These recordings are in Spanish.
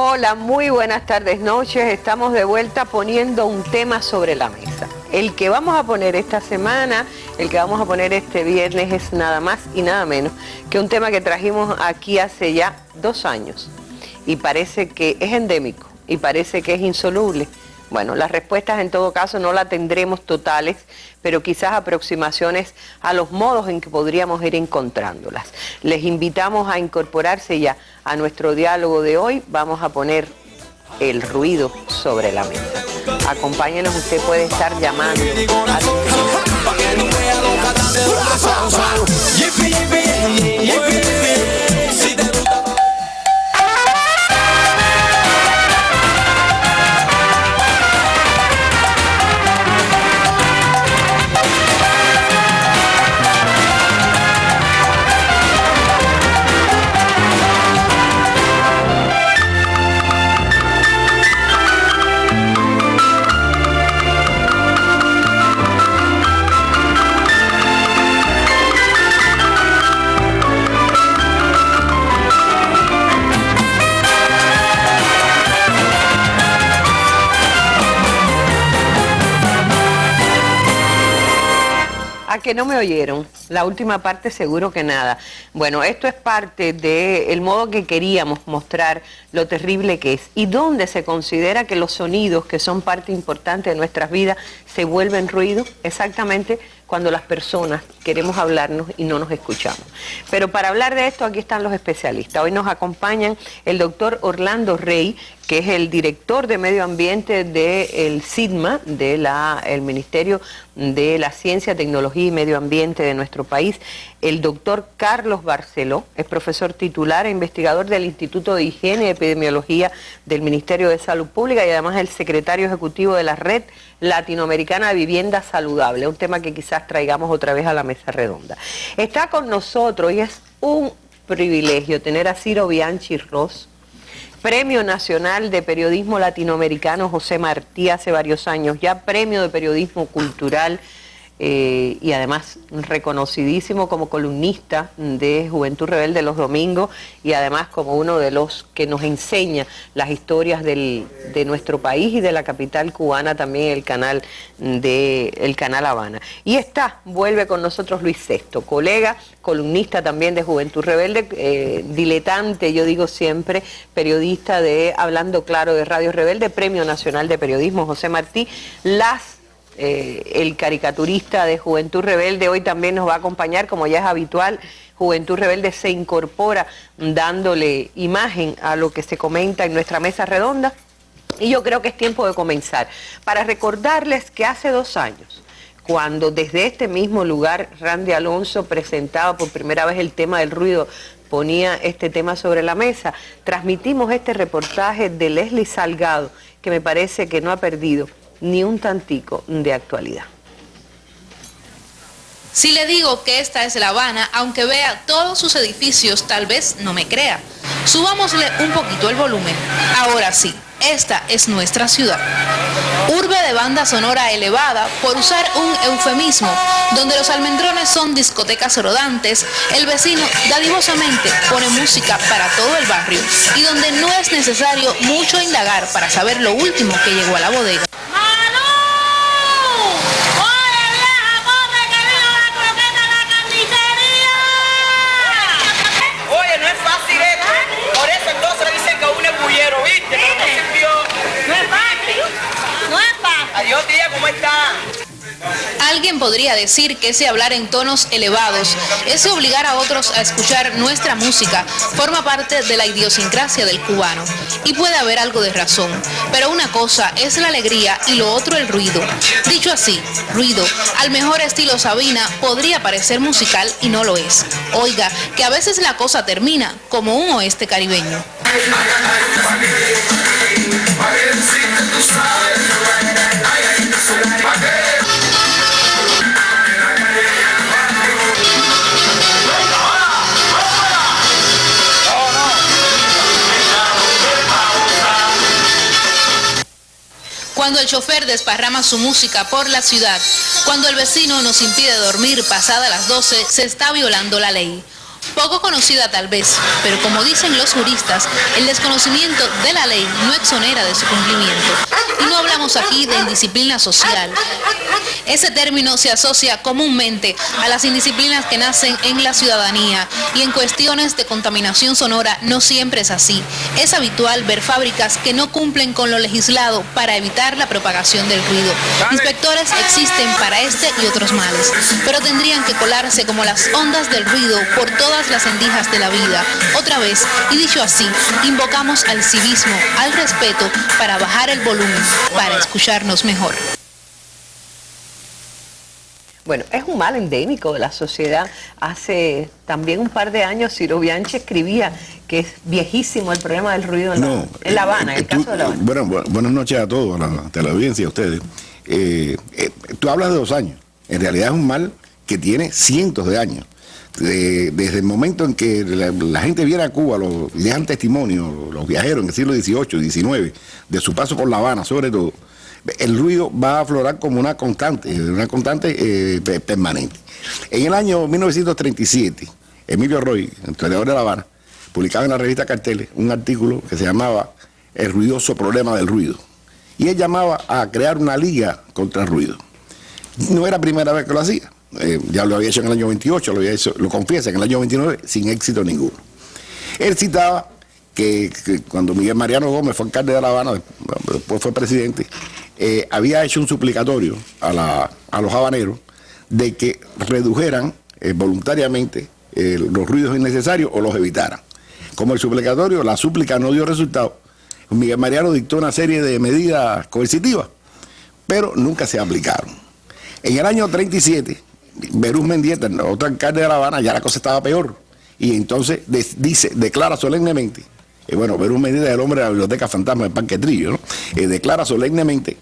Hola, muy buenas tardes, noches. Estamos de vuelta poniendo un tema sobre la mesa. El que vamos a poner esta semana, el que vamos a poner este viernes es nada más y nada menos que un tema que trajimos aquí hace ya 2 años. Y parece que es endémico y parece que es insoluble. Bueno, las respuestas en todo caso no las tendremos totales, pero quizás aproximaciones a los modos en que podríamos ir encontrándolas. Les invitamos a incorporarse ya a nuestro diálogo de hoy. Vamos a poner el ruido sobre la mesa. Acompáñenos, usted puede estar llamando que no me oyeron. La última parte seguro que nada. Bueno, esto es parte del modo que queríamos mostrar lo terrible que es y donde se considera que los sonidos, que son parte importante de nuestras vidas, se vuelven ruido exactamente cuando las personas queremos hablarnos y no nos escuchamos. Pero para hablar de esto, aquí están los especialistas. Hoy nos acompañan el doctor Orlando Rey, que es el director de Medio Ambiente del SIDMA, el Ministerio de la Ciencia, Tecnología y Medio Ambiente de nuestro país. El doctor Carlos Barceló, es profesor titular e investigador del Instituto de Higiene y Epidemiología del Ministerio de Salud Pública y además el secretario ejecutivo de la Red Latinoamericana de Vivienda Saludable, un tema que quizás traigamos otra vez a la mesa redonda. Está con nosotros y es un privilegio tener a Ciro Bianchi Ross, Premio Nacional de Periodismo Latinoamericano José Martí hace varios años, ya Premio de Periodismo Cultural y además reconocidísimo como columnista de Juventud Rebelde los domingos y además como uno de los que nos enseña las historias de nuestro país y de la capital cubana, también el canal Habana. Y vuelve con nosotros Luis Sesto, colega, columnista también de Juventud Rebelde, diletante, yo digo siempre, periodista de Hablando Claro de Radio Rebelde, Premio Nacional de Periodismo José Martí, el caricaturista de Juventud Rebelde. Hoy también nos va a acompañar, como ya es habitual. Juventud Rebelde se incorpora dándole imagen a lo que se comenta en nuestra mesa redonda. Y yo creo que es tiempo de comenzar para recordarles que hace 2 años, cuando desde este mismo lugar Randy Alonso presentaba por primera vez el tema del ruido, ponía este tema sobre la mesa, transmitimos este reportaje de Leslie Salgado, que me parece que no ha perdido ni un tantico de actualidad. Si le digo que esta es La Habana, aunque vea todos sus edificios, tal vez no me crea. Subámosle un poquito el volumen. Ahora sí, esta es nuestra ciudad. Urbe de banda sonora elevada, por usar un eufemismo, donde los almendrones son discotecas rodantes, el vecino dadivosamente pone música para todo el barrio y donde no es necesario mucho indagar para saber lo último que llegó a la bodega. Adiós, tía, ¿cómo está? Alguien podría decir que ese hablar en tonos elevados, ese obligar a otros a escuchar nuestra música, forma parte de la idiosincrasia del cubano. Y puede haber algo de razón, pero una cosa es la alegría y lo otro el ruido. Dicho así, ruido, al mejor estilo Sabina, podría parecer musical y no lo es. Oiga, que a veces la cosa termina como un oeste caribeño. Cuando el chofer desparrama su música por la ciudad, cuando el vecino nos impide dormir pasada las 12, se está violando la ley. Poco conocida tal vez, pero como dicen los juristas, el desconocimiento de la ley no exonera de su cumplimiento. Y no hablamos aquí de indisciplina social. Ese término se asocia comúnmente a las indisciplinas que nacen en la ciudadanía, y en cuestiones de contaminación sonora no siempre es así. Es habitual ver fábricas que no cumplen con lo legislado para evitar la propagación del ruido. Inspectores existen para este y otros males, pero tendrían que colarse como las ondas del ruido por todas las endijas de la vida. Otra vez, y dicho así, invocamos al civismo, al respeto, para bajar el volumen, para escucharnos mejor. Bueno, es un mal endémico de la sociedad. Hace también un par de años Ciro Bianchi escribía que es viejísimo el problema del ruido en La Habana, en el caso de La Habana. Bueno, buenas noches a todos, a la audiencia, a ustedes. Tú hablas de 2 años. En realidad es un mal que tiene cientos de años. Desde el momento en que la gente viene a Cuba, dejan testimonio, los viajeros en el siglo XVIII, XIX, de su paso por La Habana, sobre todo, el ruido va a aflorar como una constante permanente. En el año 1937, Emilio Roy, historiador de La Habana, publicaba en la revista Carteles un artículo que se llamaba El ruidoso problema del ruido. Y él llamaba a crear una liga contra el ruido. No era la primera vez que lo hacía. Ya lo había hecho en el año 28, lo confiesa, en el año 29, sin éxito ninguno. Él citaba que cuando Miguel Mariano Gómez fue alcalde de La Habana, después fue presidente, había hecho un suplicatorio a los habaneros de que redujeran voluntariamente los ruidos innecesarios o los evitaran. Como el suplicatorio, la súplica no dio resultado, Miguel Mariano dictó una serie de medidas coercitivas, pero nunca se aplicaron. En el año 37, Berús Mendieta, otro alcalde de La Habana, ya la cosa estaba peor, y entonces declara solemnemente, Berús Mendieta es el hombre de la biblioteca fantasma del Parque Trillo, ¿no? Declara solemnemente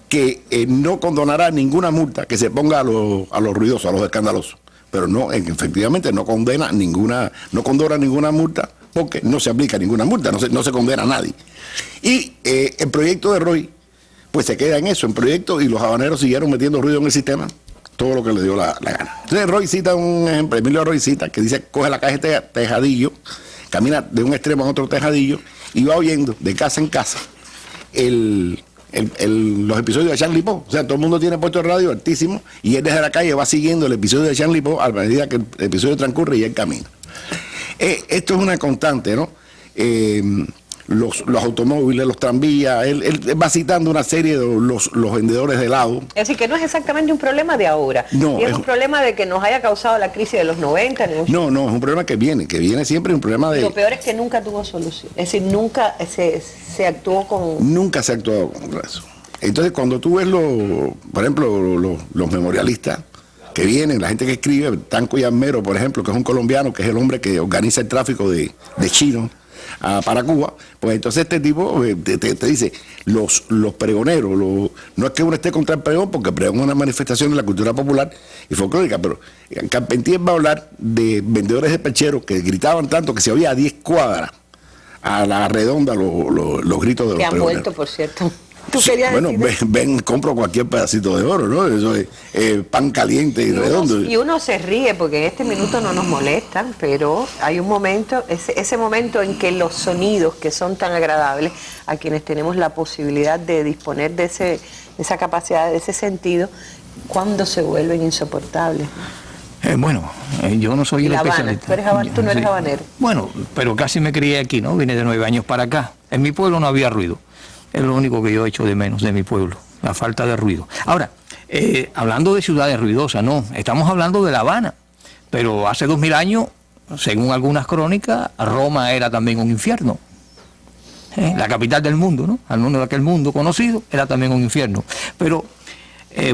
que no condonará ninguna multa que se ponga a los ruidosos, a los escandalosos, pero efectivamente no condona ninguna multa, porque no se aplica ninguna multa, no se condena a nadie. Y el proyecto de Roy, pues se queda en eso, en proyecto, y los habaneros siguieron metiendo ruido en el sistema, todo lo que le dio la gana. Entonces Roy cita un ejemplo, Emilio Roy cita, que dice, coge la caja de tejadillo, camina de un extremo a otro tejadillo, y va oyendo de casa en casa los episodios de Charlie Poe. O sea, todo el mundo tiene puesto el radio altísimo, y él desde la calle va siguiendo el episodio de Charlie Poe a medida que el episodio transcurre y él camina. Esto es una constante, ¿no? Los automóviles, los tranvías, él va citando una serie de los vendedores de helado. Es decir, que no es exactamente un problema de ahora, no, y es un problema de que nos haya causado la crisis de los 90. No, es un problema que viene siempre, un problema de... Lo peor es que nunca tuvo solución, es decir, nunca se actuó con... Nunca se ha actuado con eso. Entonces, cuando tú ves, por ejemplo, los memorialistas que vienen, la gente que escribe, Tanco Yarmero, por ejemplo, que es un colombiano, que es el hombre que organiza el tráfico de chinos para Cuba, pues entonces este tipo te dice, los pregoneros, no es que uno esté contra el pregón, porque el pregón es una manifestación de la cultura popular y folclórica, pero Carpentier va a hablar de vendedores de percheros que gritaban tanto que se oía a 10 cuadras a la redonda los gritos de los pregoneros. Que han vuelto, por cierto. Bueno, ven, compro cualquier pedacito de oro, ¿no? Eso es pan caliente y redondo. Y uno se ríe porque en este minuto no nos molestan, pero hay un momento, ese momento en que los sonidos que son tan agradables a quienes tenemos la posibilidad de disponer de esa capacidad, de ese sentido, cuando se vuelven insoportables. Yo no soy el especialista. Tú no eres habanero. Bueno, pero casi me crié aquí, ¿no? Vine de 9 años para acá. En mi pueblo no había ruido. Es lo único que yo echo de menos de mi pueblo, la falta de ruido. Ahora, hablando de ciudades ruidosas, no, estamos hablando de La Habana, pero hace 2000 años, según algunas crónicas, Roma era también un infierno. La capital del mundo, ¿no? Al menos de aquel mundo conocido, era también un infierno. Pero,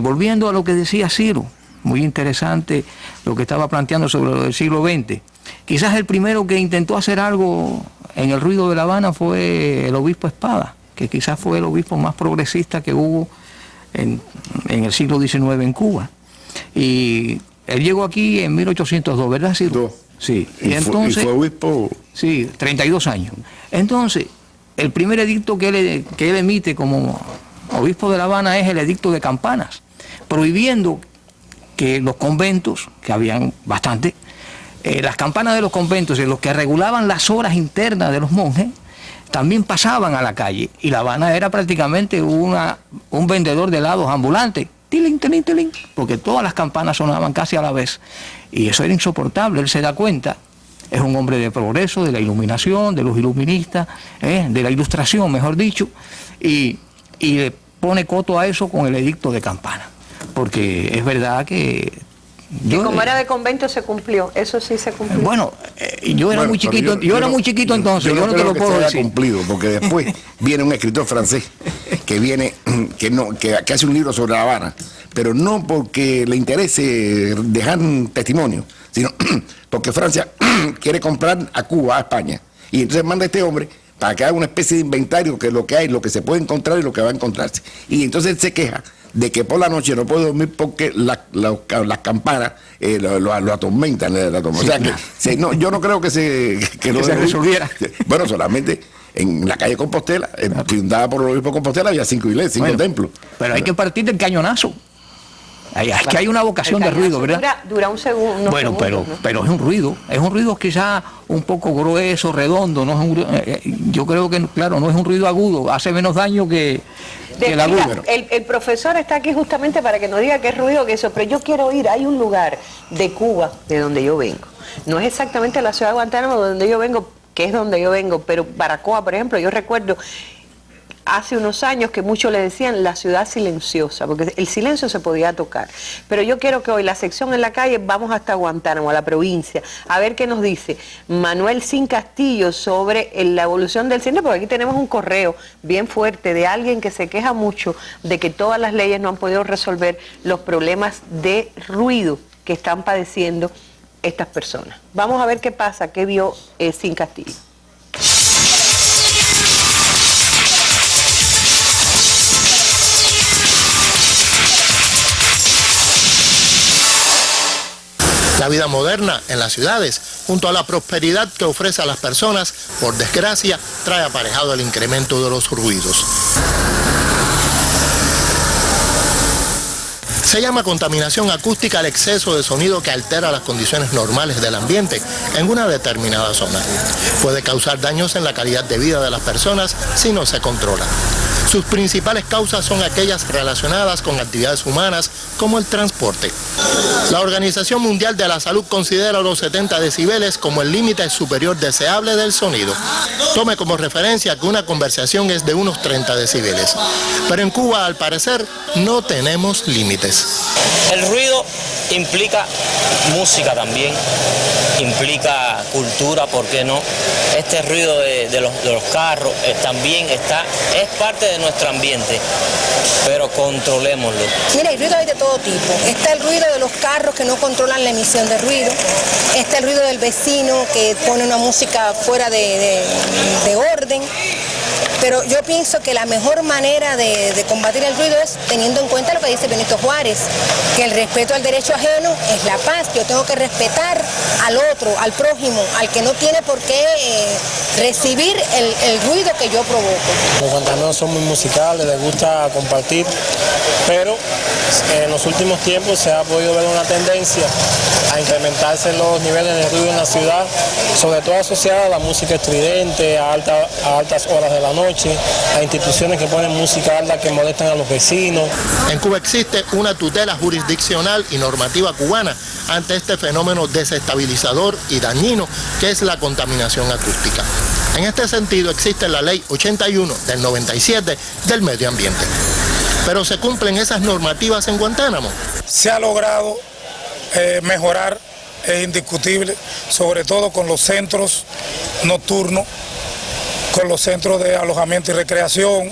volviendo a lo que decía Ciro, muy interesante lo que estaba planteando sobre lo del siglo XX. Quizás el primero que intentó hacer algo en el ruido de La Habana fue el obispo Espada, que quizás fue el obispo más progresista que hubo en el siglo XIX en Cuba. Y él llegó aquí en 1802, ¿verdad, Ciro? Sí. Y entonces, fue obispo... Sí, 32 años. Entonces, el primer edicto que él emite como obispo de La Habana es el edicto de Campanas, prohibiendo que los conventos, que habían bastante, las campanas de los conventos, los que regulaban las horas internas de los monjes, también pasaban a la calle. Y La Habana era prácticamente un vendedor de helados ambulante. Tilín, tilín, tilín, porque todas las campanas sonaban casi a la vez. Y eso era insoportable, él se da cuenta. Es un hombre de progreso, de la iluminación, de los iluministas, de la ilustración, mejor dicho, y le pone coto a eso con el edicto de campana. Porque es verdad que... Y como era de convento se cumplió, eso sí se cumplió. Bueno, yo era muy chiquito, yo era muy chiquito entonces, yo no te lo puedo decir. Cumplido, porque después viene un escritor francés que hace un libro sobre La Habana, pero no porque le interese dejar un testimonio, sino porque Francia quiere comprar a Cuba, a España, y entonces manda a este hombre para que haga una especie de inventario que lo que hay, lo que se puede encontrar y lo que va a encontrarse. Y entonces él se queja de que por la noche no puede dormir porque las campanas lo atormentan. O sea que yo no creo que se resolviera. Bueno, solamente en la calle Compostela, fundada por el obispo de Compostela, había 5 iglesias, 5 templos. Pero hay que partir del cañonazo. Es que hay una vocación de ruido, ¿verdad? Dura un segundo. Bueno, pero es un ruido quizás un poco grueso, redondo, no es yo creo que, claro, no es un ruido agudo, hace menos daño que el agudo. El profesor está aquí justamente para que nos diga qué ruido que eso, pero yo quiero ir, hay un lugar de Cuba, de donde yo vengo, no es exactamente la ciudad de Guantánamo de donde yo vengo, que es donde yo vengo, pero Baracoa, por ejemplo, yo recuerdo hace unos años que muchos le decían la ciudad silenciosa, porque el silencio se podía tocar. Pero yo quiero que hoy la sección en la calle, vamos hasta Guantánamo, a la provincia, a ver qué nos dice Manuel Sin Castillo sobre la evolución del cine, porque aquí tenemos un correo bien fuerte de alguien que se queja mucho de que todas las leyes no han podido resolver los problemas de ruido que están padeciendo estas personas. Vamos a ver qué pasa, qué vio Sin Castillo. La vida moderna en las ciudades, junto a la prosperidad que ofrece a las personas, por desgracia, trae aparejado el incremento de los ruidos. Se llama contaminación acústica al exceso de sonido que altera las condiciones normales del ambiente en una determinada zona. Puede causar daños en la calidad de vida de las personas si no se controla. Sus principales causas son aquellas relacionadas con actividades humanas como el transporte. La Organización Mundial de la Salud considera los 70 decibeles como el límite superior deseable del sonido. Tome como referencia que una conversación es de unos 30 decibeles. Pero en Cuba, al parecer, no tenemos límites. El ruido implica música también, implica cultura, ¿por qué no? Este ruido de los carros también es parte de nuestro ambiente, pero controlémoslo. Mira, hay ruido hay de todo tipo. Está el ruido de los carros que no controlan la emisión de ruido. Está el ruido del vecino que pone una música fuera de orden. Pero yo pienso que la mejor manera de combatir el ruido es teniendo en cuenta lo que dice Benito Juárez, que el respeto al derecho ajeno es la paz. Yo tengo que respetar al otro, al prójimo, al que no tiene por qué recibir el ruido que yo provoco. Los guantaneros son muy musicales, les gusta compartir, pero en los últimos tiempos se ha podido ver una tendencia a incrementarse los niveles de ruido en la ciudad, sobre todo asociada a la música estridente, a altas horas de la noche, a instituciones que ponen música alta que molestan a los vecinos. En Cuba existe una tutela jurisdiccional y normativa cubana ante este fenómeno desestabilizador y dañino que es la contaminación acústica. En este sentido existe la Ley 81 del 97 del medio ambiente. Pero ¿se cumplen esas normativas en Guantánamo? Se ha logrado mejorar, es indiscutible, sobre todo con los centros nocturnos, con los centros de alojamiento y recreación,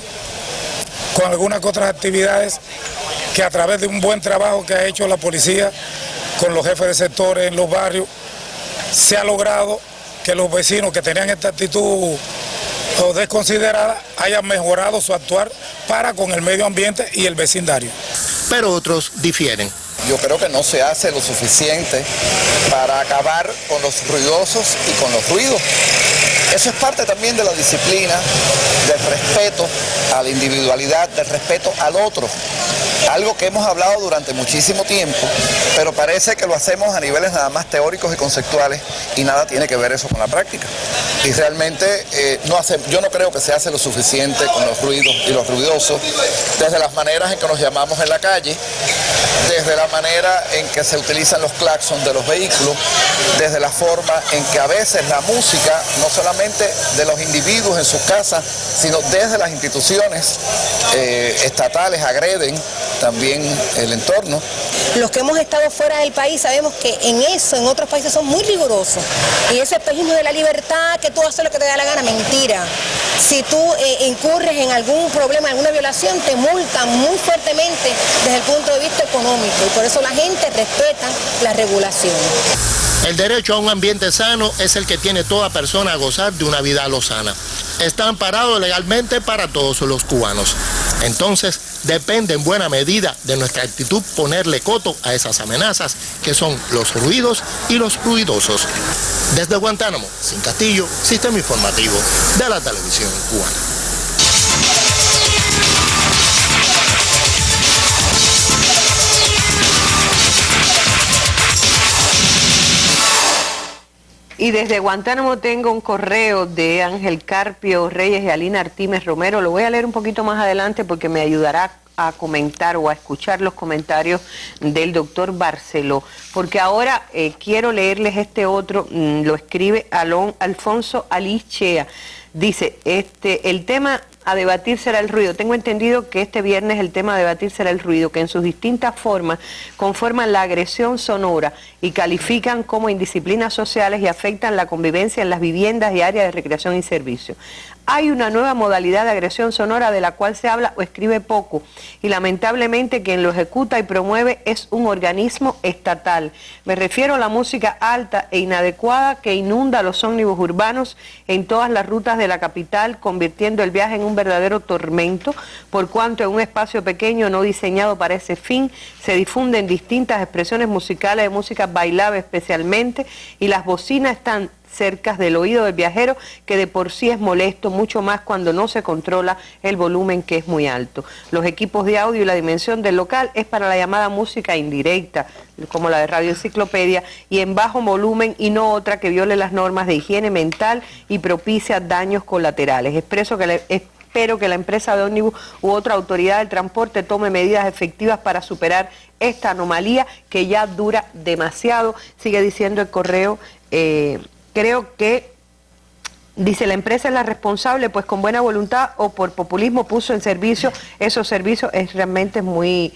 con algunas otras actividades que a través de un buen trabajo que ha hecho la policía con los jefes de sectores en los barrios, se ha logrado que los vecinos que tenían esta actitud desconsiderada hayan mejorado su actuar para con el medio ambiente y el vecindario. Pero otros difieren. Yo creo que no se hace lo suficiente para acabar con los ruidosos y con los ruidos. Eso es parte también de la disciplina, del respeto a la individualidad, del respeto al otro. algo que hemos hablado durante muchísimo tiempo, pero parece que lo hacemos a niveles nada más teóricos y conceptuales y nada tiene que ver eso con la práctica. Y realmente yo no creo que se hace lo suficiente con los ruidos y los ruidosos, desde las maneras en que nos llamamos en la calle, desde la manera en que se utilizan los claxons de los vehículos, desde la forma en que a veces la música, no solamente de los individuos en sus casas, sino desde las instituciones estatales agreden también el entorno. Los que hemos estado fuera del país sabemos que en otros países son muy rigurosos. Y ese espejismo de la libertad, que tú haces lo que te da la gana, mentira. Si tú incurres en algún problema, alguna violación, te multan muy fuertemente desde el punto de vista económico. Y por eso la gente respeta las regulaciones. El derecho a un ambiente sano es el que tiene toda persona a gozar de una vida lozana. Está amparado legalmente para todos los cubanos. Entonces, depende en buena medida de nuestra actitud ponerle coto a esas amenazas que son los ruidos y los ruidosos. Desde Guantánamo, Sin Castillo, Sistema Informativo de la Televisión Cubana. Y desde Guantánamo tengo un correo de Ángel Carpio Reyes y Alina Artimes Romero. Lo voy a leer un poquito más adelante porque me ayudará a comentar o a escuchar los comentarios del doctor Barceló. Porque ahora quiero leerles este otro, lo escribe Alfonso Alichea. Dice, el tema a debatir será el ruido. Tengo entendido que este viernes el tema a debatir será el ruido, que en sus distintas formas conforman la agresión sonora y califican como indisciplinas sociales y afectan la convivencia en las viviendas y áreas de recreación y servicio. Hay una nueva modalidad de agresión sonora de la cual se habla o escribe poco y lamentablemente quien lo ejecuta y promueve es un organismo estatal. Me refiero a la música alta e inadecuada que inunda los ómnibus urbanos en todas las rutas de la capital, convirtiendo el viaje en un verdadero tormento, por cuanto en un espacio pequeño no diseñado para ese fin se difunden distintas expresiones musicales de música bailable especialmente y las bocinas están cerca del oído del viajero, que de por sí es molesto, mucho más cuando no se controla el volumen, que es muy alto. Los equipos de audio y la dimensión del local es para la llamada música indirecta, como la de Radio Enciclopedia, y en bajo volumen y no otra que viole las normas de higiene mental y propicia daños colaterales. Espero que la empresa de ómnibus u otra autoridad del transporte tome medidas efectivas para superar esta anomalía que ya dura demasiado. Sigue diciendo el correo, creo que, dice, la empresa es la responsable, pues con buena voluntad o por populismo puso en servicio esos servicios. Es realmente muy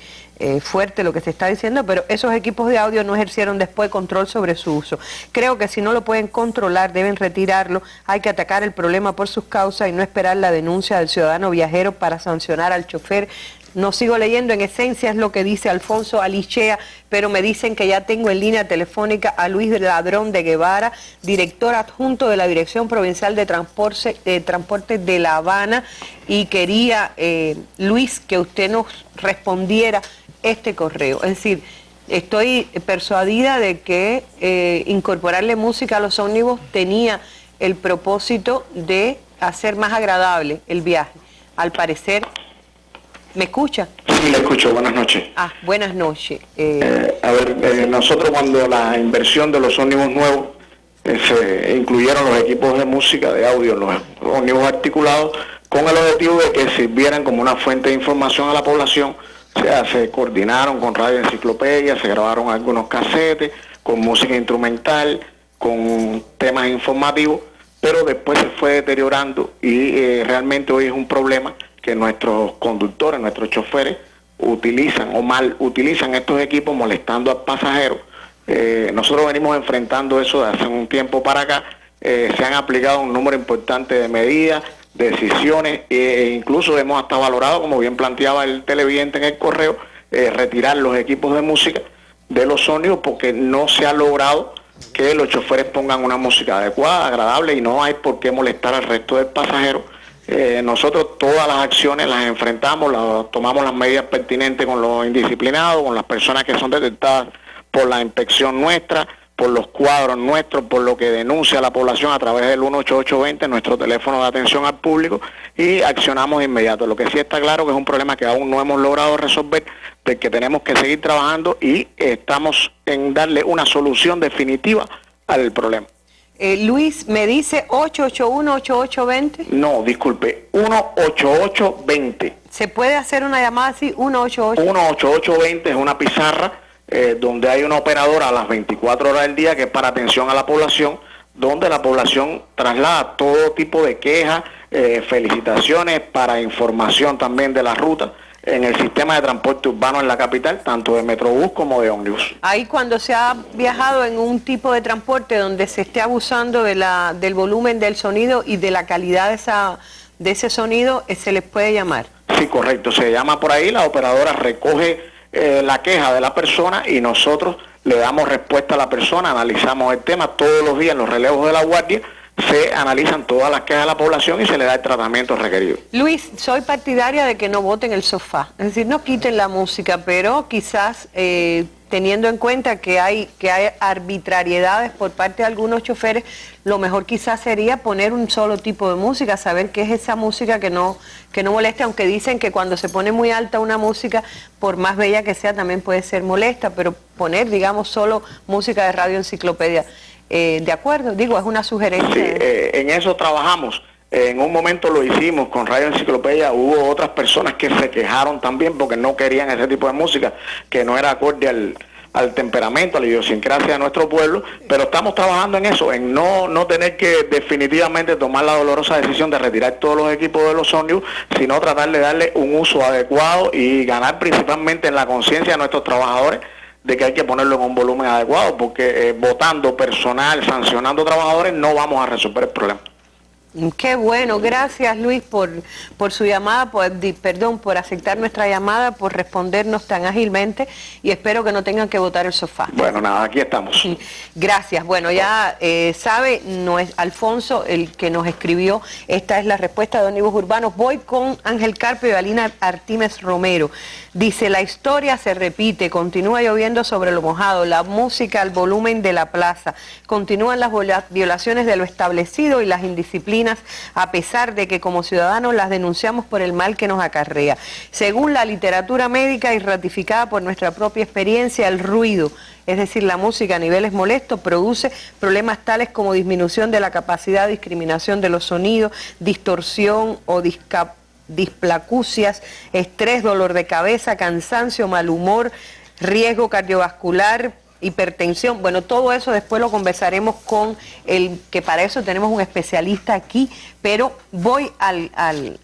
fuerte lo que se está diciendo, pero esos equipos de audio no ejercieron después control sobre su uso. Creo que si no lo pueden controlar, deben retirarlo. Hay que atacar el problema por sus causas y no esperar la denuncia del ciudadano viajero para sancionar al chofer. No sigo leyendo, en esencia es lo que dice Alfonso Alichea, pero me dicen que ya tengo en línea telefónica a Luis Ladrón de Guevara, director adjunto de la Dirección Provincial de Transporte de La Habana, y quería, Luis, que usted nos respondiera este correo. Es decir, estoy persuadida de que incorporarle música a los ómnibus tenía el propósito de hacer más agradable el viaje. Al parecer... ¿Me escucha? Sí, le escucho. Buenas noches. Buenas noches. Nosotros cuando la inversión de los ómnibus nuevos se incluyeron los equipos de música, de audio, los ómnibus articulados, con el objetivo de que sirvieran como una fuente de información a la población. O sea, se coordinaron con Radio Enciclopedia, se grabaron algunos casetes con música instrumental, con temas informativos, pero después se fue deteriorando y realmente hoy es un problema que nuestros conductores, nuestros choferes utilizan o mal utilizan estos equipos molestando al pasajero. Nosotros venimos enfrentando eso de hace un tiempo para acá. Se han aplicado un número importante de medidas, decisiones, e incluso hemos hasta valorado, como bien planteaba el televidente en el correo, retirar los equipos de música de los ómnibus porque no se ha logrado que los choferes pongan una música adecuada, agradable, y no hay por qué molestar al resto del pasajero. Nosotros todas las acciones las enfrentamos, tomamos las medidas pertinentes con los indisciplinados, con las personas que son detectadas por la inspección nuestra, por los cuadros nuestros, por lo que denuncia la población a través del 18820, nuestro teléfono de atención al público, y accionamos de inmediato. Lo que sí está claro que es un problema que aún no hemos logrado resolver, del que tenemos que seguir trabajando y estamos en darle una solución definitiva al problema. Luis, ¿me dice 881-8820? No, disculpe, 18820. ¿Se puede hacer una llamada así? 188. 18820 es una pizarra donde hay una operadora a las 24 horas del día que es para atención a la población, donde la población traslada todo tipo de quejas, felicitaciones, para información también de la ruta en el sistema de transporte urbano en la capital, tanto de Metrobús como de ómnibus. Ahí cuando se ha viajado en un tipo de transporte donde se esté abusando del volumen del sonido y de la calidad de ese sonido, se les puede llamar. Sí, correcto, se llama por ahí, la operadora recoge la queja de la persona y nosotros le damos respuesta a la persona, analizamos el tema todos los días en los relevos de la guardia, se analizan todas las quejas de la población y se le da el tratamiento requerido. Luis, soy partidaria de que no boten el sofá, es decir, no quiten la música, pero quizás teniendo en cuenta que hay arbitrariedades por parte de algunos choferes, lo mejor quizás sería poner un solo tipo de música, saber qué es esa música que no moleste, aunque dicen que cuando se pone muy alta una música, por más bella que sea, también puede ser molesta, pero poner, digamos, solo música de Radio Enciclopedia. ¿De acuerdo? Digo, es una sugerencia. Sí, en eso trabajamos. En un momento lo hicimos con Radio Enciclopedia, hubo otras personas que se quejaron también porque no querían ese tipo de música, que no era acorde al temperamento, a la idiosincrasia de nuestro pueblo, pero estamos trabajando en eso, en no tener que definitivamente tomar la dolorosa decisión de retirar todos los equipos de los ómnibus, sino tratar de darle un uso adecuado y ganar principalmente en la conciencia de nuestros trabajadores de que hay que ponerlo en un volumen adecuado, porque votando personal, sancionando trabajadores, no vamos a resolver el problema. Qué bueno, gracias Luis por su llamada, por aceptar nuestra llamada, por respondernos tan ágilmente y espero que no tengan que botar el sofá. Bueno, nada, aquí estamos. Gracias. Bueno, ya sabe, no es Alfonso el que nos escribió, esta es la respuesta de Ómnibus Urbanos. Voy con Ángel Carpio y Alina Artimes Romero. Dice, la historia se repite, continúa lloviendo sobre lo mojado, la música al volumen de la plaza, continúan las violaciones de lo establecido y las indisciplinas, a pesar de que como ciudadanos las denunciamos por el mal que nos acarrea. Según la literatura médica y ratificada por nuestra propia experiencia, el ruido, es decir, la música a niveles molestos, produce problemas tales como disminución de la capacidad de discriminación de los sonidos, distorsión o displacusias, estrés, dolor de cabeza, cansancio, mal humor, riesgo cardiovascular, hipertensión. Bueno, todo eso después lo conversaremos con que para eso tenemos un especialista aquí, pero voy al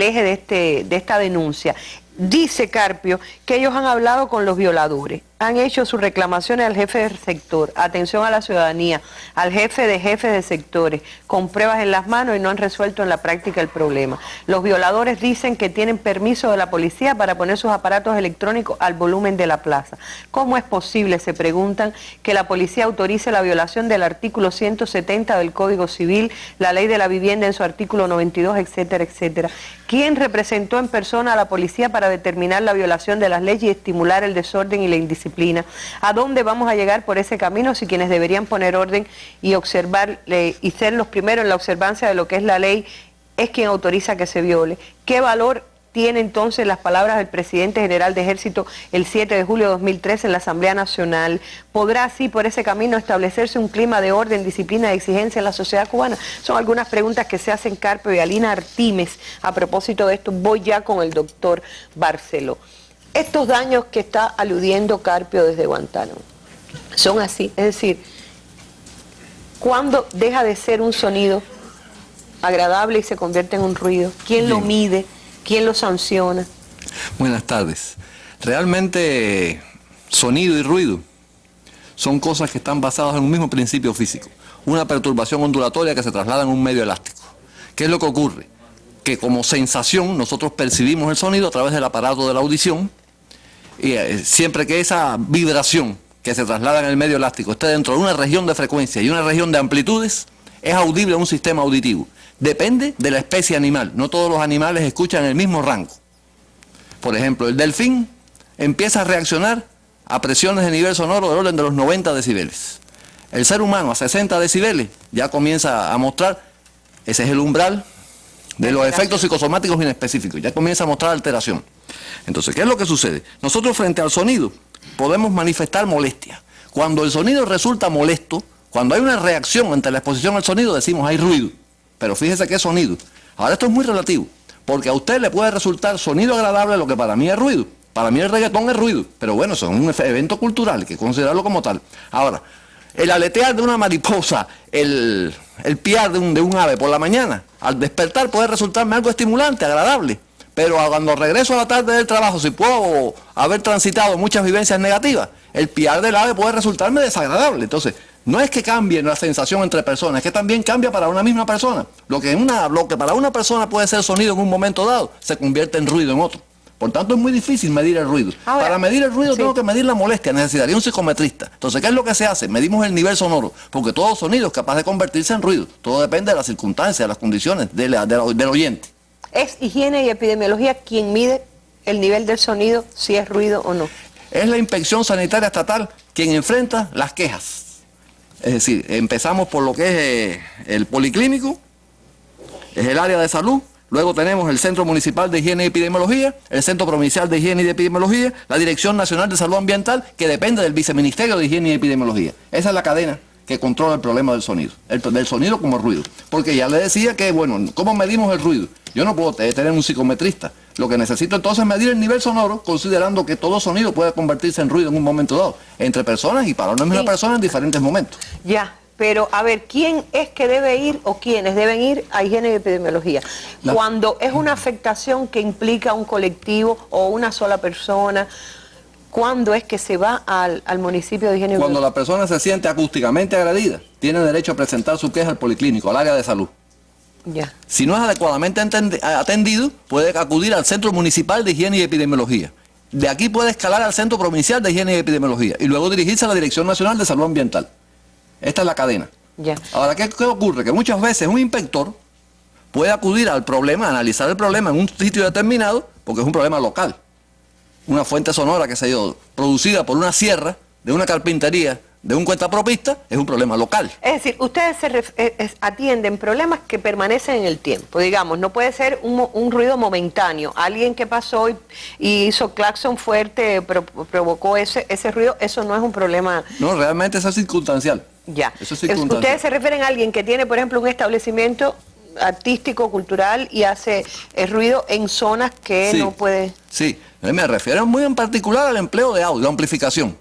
eje de esta denuncia. Dice Carpio que ellos han hablado con los violadores, han hecho sus reclamaciones al jefe del sector, atención a la ciudadanía, al jefe de sectores, con pruebas en las manos y no han resuelto en la práctica el problema. Los violadores dicen que tienen permiso de la policía para poner sus aparatos electrónicos al volumen de la plaza. ¿Cómo es posible, se preguntan, que la policía autorice la violación del artículo 170 del Código Civil, la ley de la vivienda en su artículo 92, etcétera, etcétera? ¿Quién representó en persona a la policía para determinar la violación de las leyes y estimular el desorden y la indisciplina? ¿A dónde vamos a llegar por ese camino si quienes deberían poner orden y observar y ser los primeros en la observancia de lo que es la ley es quien autoriza que se viole? ¿Qué valor tiene entonces las palabras del presidente general de Ejército el 7 de julio de 2013 en la Asamblea Nacional? ¿Podrá así por ese camino establecerse un clima de orden, disciplina y exigencia en la sociedad cubana? Son algunas preguntas que se hacen Carpio y Alina Artimes. A propósito de esto, voy ya con el doctor Barceló. Estos daños que está aludiendo Carpio desde Guantánamo son así, es decir, ¿cuándo deja de ser un sonido agradable y se convierte en un ruido? ¿Quién lo mide? ¿Quién lo sanciona? Buenas tardes. Realmente sonido y ruido son cosas que están basadas en un mismo principio físico, una perturbación ondulatoria que se traslada en un medio elástico. ¿Qué es lo que ocurre? Que como sensación nosotros percibimos el sonido a través del aparato de la audición y siempre que esa vibración que se traslada en el medio elástico esté dentro de una región de frecuencia y una región de amplitudes, es audible a un sistema auditivo. Depende de la especie animal, no todos los animales escuchan el mismo rango. Por ejemplo, el delfín empieza a reaccionar a presiones de nivel sonoro del orden de los 90 decibeles. el ser humano a 60 decibeles ya comienza a mostrar, ese es el umbral de los efectos psicosomáticos inespecíficos, ya comienza a mostrar alteración. Entonces, ¿qué es lo que sucede? Nosotros frente al sonido podemos manifestar molestia. Cuando el sonido resulta molesto, cuando hay una reacción ante la exposición al sonido, decimos hay ruido. Pero fíjese qué sonido. Ahora esto es muy relativo, porque a usted le puede resultar sonido agradable lo que para mí es ruido. Para mí el reggaetón es ruido, pero bueno, eso es un evento cultural, hay que considerarlo como tal. Ahora, el aletear de una mariposa, el piar de un ave por la mañana, al despertar puede resultarme algo estimulante, agradable. Pero cuando regreso a la tarde del trabajo, si puedo haber transitado muchas vivencias negativas, el piar del ave puede resultarme desagradable. Entonces, no es que cambie la sensación entre personas, es que también cambia para una misma persona. Lo que para una persona puede ser sonido en un momento dado, se convierte en ruido en otro. Por tanto, es muy difícil medir el ruido. Ahora, para medir el ruido tengo que medir la molestia, necesitaría un psicometrista. Entonces, ¿qué es lo que se hace? Medimos el nivel sonoro, porque todo sonido es capaz de convertirse en ruido. Todo depende de las circunstancias, de las condiciones del oyente. ¿Es higiene y epidemiología quien mide el nivel del sonido, si es ruido o no? Es la Inspección Sanitaria Estatal quien enfrenta las quejas. Es decir, empezamos por lo que es el policlínico, es el área de salud. Luego tenemos el Centro Municipal de Higiene y Epidemiología, el Centro Provincial de Higiene y Epidemiología, la Dirección Nacional de Salud Ambiental, que depende del Viceministerio de Higiene y Epidemiología. Esa es la cadena que controla el problema del sonido como ruido. Porque ya le decía que, bueno, ¿cómo medimos el ruido? Yo no puedo tener un psicometrista. Lo que necesito entonces es medir el nivel sonoro, considerando que todo sonido puede convertirse en ruido en un momento dado, entre personas y para una misma persona en diferentes momentos. Ya. Pero, a ver, ¿quién es que debe ir o quiénes deben ir a higiene y epidemiología? Cuando es una afectación que implica un colectivo o una sola persona, ¿cuándo es que se va al municipio de higiene y epidemiología? Cuando la persona se siente acústicamente agredida, tiene derecho a presentar su queja al policlínico, al área de salud. Ya. Si no es adecuadamente atendido, puede acudir al Centro Municipal de Higiene y Epidemiología. De aquí puede escalar al Centro Provincial de Higiene y Epidemiología y luego dirigirse a la Dirección Nacional de Salud Ambiental. Esta es la cadena. Ya. Ahora, ¿qué ocurre? Que muchas veces un inspector puede acudir al problema, analizar el problema en un sitio determinado, porque es un problema local. Una fuente sonora, que se dio, producida por una sierra, de una carpintería, de un cuentapropista, es un problema local. Es decir, ustedes atienden problemas que permanecen en el tiempo, digamos, no puede ser un ruido momentáneo. Alguien que pasó y hizo claxon fuerte, provocó ese ruido, eso no es un problema. No, realmente eso es circunstancial. Ya. Eso es circunstancial. Ustedes se refieren a alguien que tiene, por ejemplo, un establecimiento artístico, cultural y hace ruido en zonas que no puede... Sí, me refiero muy en particular al empleo de audio, amplificación.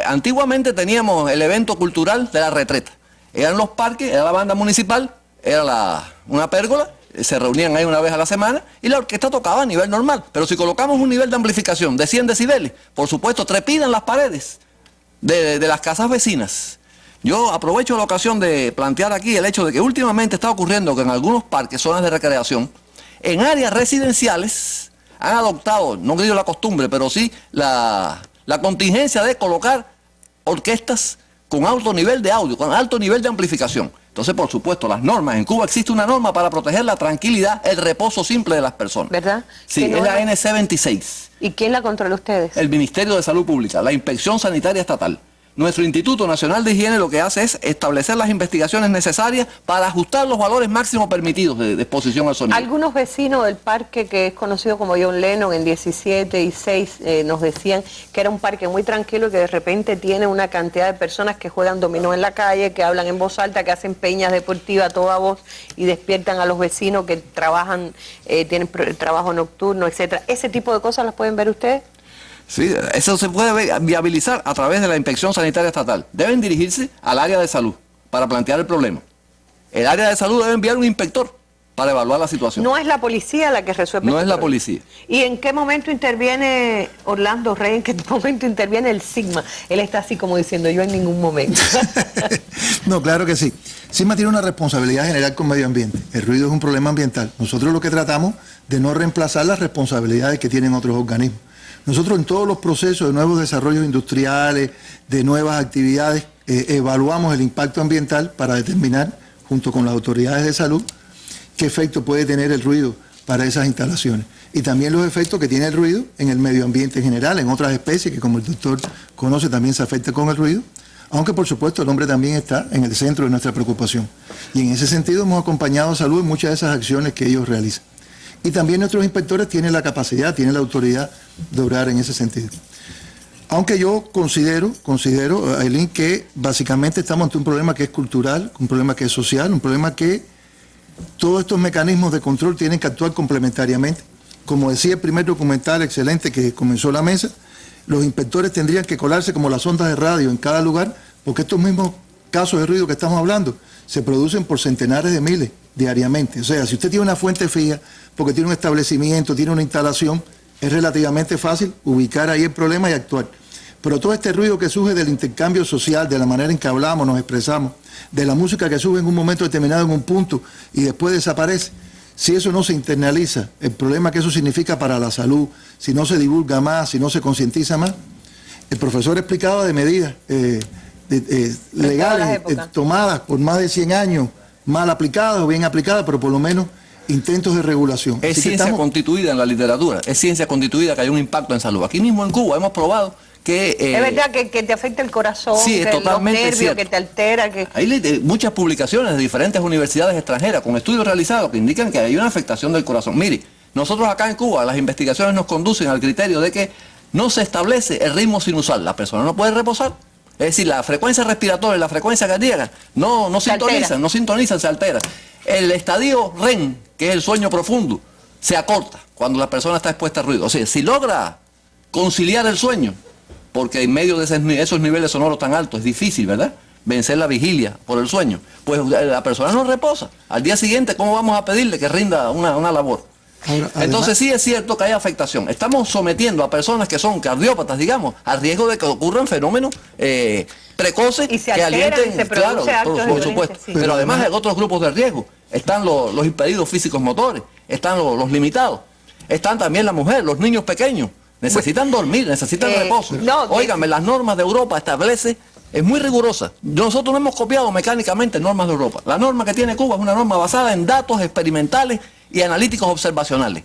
Antiguamente teníamos el evento cultural de la retreta. Eran los parques, era la banda municipal, era una pérgola, se reunían ahí una vez a la semana y la orquesta tocaba a nivel normal. Pero si colocamos un nivel de amplificación de 100 decibeles, por supuesto trepidan las paredes de las casas vecinas. Yo aprovecho la ocasión de plantear aquí el hecho de que últimamente está ocurriendo que en algunos parques, zonas de recreación, en áreas residenciales han adoptado, no digo la costumbre, pero sí la contingencia de colocar orquestas con alto nivel de audio, con alto nivel de amplificación. Entonces, por supuesto, las normas, en Cuba existe una norma para proteger la tranquilidad, el reposo simple de las personas. ¿Verdad? Sí, es la NC 26. ¿Y quién la controla ustedes? El Ministerio de Salud Pública, la Inspección Sanitaria Estatal. Nuestro Instituto Nacional de Higiene lo que hace es establecer las investigaciones necesarias para ajustar los valores máximos permitidos de exposición al sonido. Algunos vecinos del parque que es conocido como John Lennon en 17 y 6 nos decían que era un parque muy tranquilo y que de repente tiene una cantidad de personas que juegan dominó en la calle, que hablan en voz alta, que hacen peñas deportivas a toda voz y despiertan a los vecinos que trabajan, tienen trabajo nocturno, etcétera. ¿Ese tipo de cosas las pueden ver ustedes? Sí, eso se puede viabilizar a través de la Inspección Sanitaria Estatal. Deben dirigirse al área de salud para plantear el problema. El área de salud debe enviar un inspector para evaluar la situación. No es la policía la que resuelve. No es la policía. ¿Y en qué momento interviene Orlando Rey? ¿En qué momento interviene el Sigma? Él está así como diciendo, yo en ningún momento. No, claro que sí. Sigma tiene una responsabilidad general con medio ambiente. El ruido es un problema ambiental. Nosotros lo que tratamos de no reemplazar las responsabilidades que tienen otros organismos. Nosotros en todos los procesos de nuevos desarrollos industriales, de nuevas actividades, evaluamos el impacto ambiental para determinar, junto con las autoridades de salud, qué efecto puede tener el ruido para esas instalaciones. Y también los efectos que tiene el ruido en el medio ambiente en general, en otras especies que como el doctor conoce también se afecta con el ruido. Aunque por supuesto el hombre también está en el centro de nuestra preocupación. Y en ese sentido hemos acompañado a Salud en muchas de esas acciones que ellos realizan. Y también nuestros inspectores tienen la capacidad, tienen la autoridad de obrar en ese sentido. Aunque yo considero, Aileen, que básicamente estamos ante un problema que es cultural, un problema que es social, un problema que todos estos mecanismos de control tienen que actuar complementariamente. Como decía el primer documental excelente que comenzó la mesa, los inspectores tendrían que colarse como las ondas de radio en cada lugar, porque estos mismos casos de ruido que estamos hablando se producen por centenares de miles diariamente. O sea, si usted tiene una fuente fija, porque tiene un establecimiento, tiene una instalación, es relativamente fácil ubicar ahí el problema y actuar. Pero todo este ruido que surge del intercambio social, de la manera en que hablamos, nos expresamos, de la música que sube en un momento determinado en un punto y después desaparece, si eso no se internaliza, el problema que eso significa para la salud, si no se divulga más, si no se concientiza más. El profesor explicaba de medidas legales tomadas por más de 100 años, mal aplicadas o bien aplicadas, pero por lo menos intentos de regulación. Es ciencia constituida en la literatura, es ciencia constituida que hay un impacto en salud. Aquí mismo en Cuba hemos probado que... es verdad que te afecta el corazón, sí, que totalmente los nervios, cierto. que te altera. Que... Hay muchas publicaciones de diferentes universidades extranjeras con estudios realizados que indican que hay una afectación del corazón. Mire, nosotros acá en Cuba las investigaciones nos conducen al criterio de que no se establece el ritmo sinusal. La persona no puede reposar. Es decir, la frecuencia respiratoria y la frecuencia cardíaca no sintonizan, se alteran. El estadio REM, que es el sueño profundo, se acorta cuando la persona está expuesta al ruido. O sea, si logra conciliar el sueño, porque en medio de esos niveles sonoros tan altos es difícil, ¿verdad?, vencer la vigilia por el sueño, pues la persona no reposa. Al día siguiente, ¿cómo vamos a pedirle que rinda una labor? Ahora, entonces sí es cierto que hay afectación. Estamos sometiendo a personas que son cardiópatas, digamos, al riesgo de que ocurran fenómenos precoces y se que alienten, se produce por supuesto. Sí. Pero además hay otros grupos de riesgo. Están los impedidos físicos motores, están los limitados, están también la mujer, los niños pequeños. Necesitan dormir, necesitan reposo. Óigame, las normas de Europa establecen, es muy rigurosa. Nosotros no hemos copiado mecánicamente normas de Europa. La norma que tiene Cuba es una norma basada en datos experimentales y analíticos observaciones.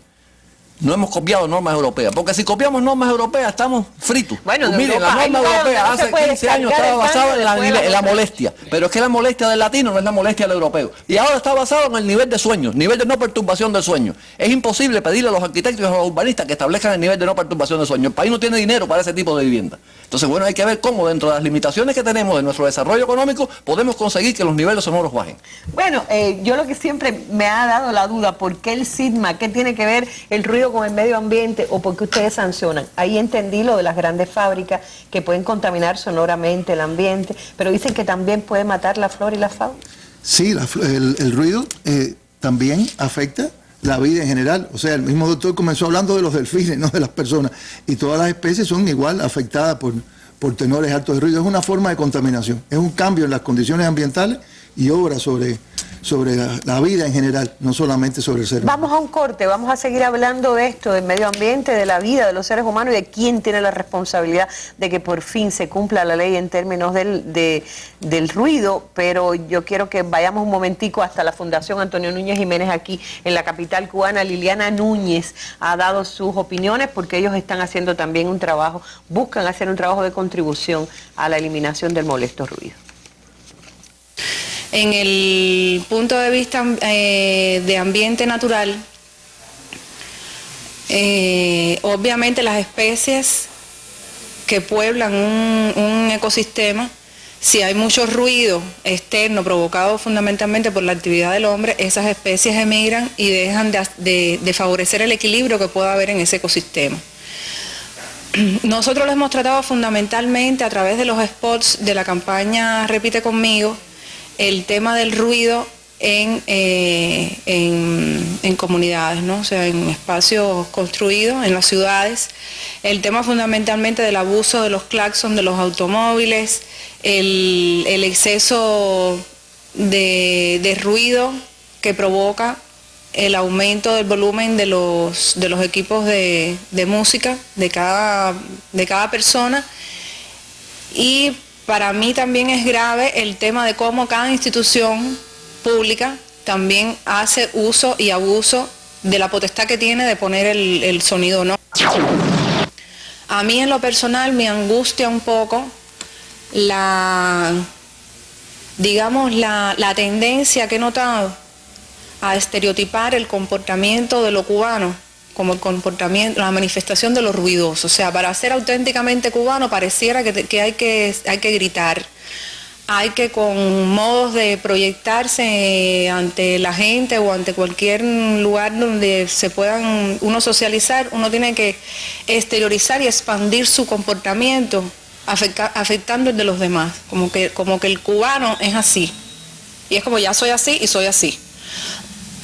No hemos copiado normas europeas, porque si copiamos normas europeas estamos fritos. Bueno, miren, la norma europea hace 15 años estaba basada en la molestia, pero es que la molestia del latino no es la molestia del europeo. Y ahora está basado en el nivel de sueño, nivel de no perturbación del sueño. Es imposible pedirle a los arquitectos y a los urbanistas que establezcan el nivel de no perturbación del sueño. El país no tiene dinero para ese tipo de vivienda. Entonces, bueno, hay que ver cómo dentro de las limitaciones que tenemos de nuestro desarrollo económico podemos conseguir que los niveles sonoros bajen. Bueno, yo lo que siempre me ha dado la duda, ¿por qué el SIGMA? ¿Qué tiene que ver el ruido con el medio ambiente o por qué ustedes sancionan? Ahí entendí lo de las grandes fábricas que pueden contaminar sonoramente el ambiente, pero dicen que también puede matar la flora y la fauna. Sí, el ruido también afecta la vida en general. O sea, el mismo doctor comenzó hablando de los delfines, no de las personas. Y todas las especies son igual afectadas por tenores altos de ruido. Es una forma de contaminación. Es un cambio en las condiciones ambientales y obra sobre la vida en general, no solamente sobre el ser humano. Vamos a un corte, vamos a seguir hablando de esto, del medio ambiente, de la vida de los seres humanos y de quién tiene la responsabilidad de que por fin se cumpla la ley en términos del ruido, pero yo quiero que vayamos un momentico hasta la Fundación Antonio Núñez Jiménez aquí en la capital cubana. Liliana Núñez ha dado sus opiniones porque ellos están haciendo también un trabajo, buscan hacer un trabajo de contribución a la eliminación del molesto ruido. En el punto de vista de ambiente natural, obviamente las especies que pueblan un ecosistema, si hay mucho ruido externo provocado fundamentalmente por la actividad del hombre, esas especies emigran y dejan de favorecer el equilibrio que pueda haber en ese ecosistema. Nosotros lo hemos tratado fundamentalmente a través de los spots de la campaña Repite Conmigo, el tema del ruido en comunidades, ¿no? O sea, en espacios construidos, en las ciudades, el tema fundamentalmente del abuso de los claxons de los automóviles, el exceso de ruido que provoca el aumento del volumen de los equipos de música de cada persona. Y para mí también es grave el tema de cómo cada institución pública también hace uso y abuso de la potestad que tiene de poner el sonido, ¿no? A mí en lo personal me angustia un poco digamos, la tendencia que he notado a estereotipar el comportamiento de los cubanos como el comportamiento, la manifestación de los ruidosos. O sea, para ser auténticamente cubano pareciera que hay que gritar, hay que con modos de proyectarse ante la gente o ante cualquier lugar donde se puedan uno socializar, uno tiene que exteriorizar y expandir su comportamiento afectando el de los demás, como que el cubano es así, y es como ya soy así y soy así.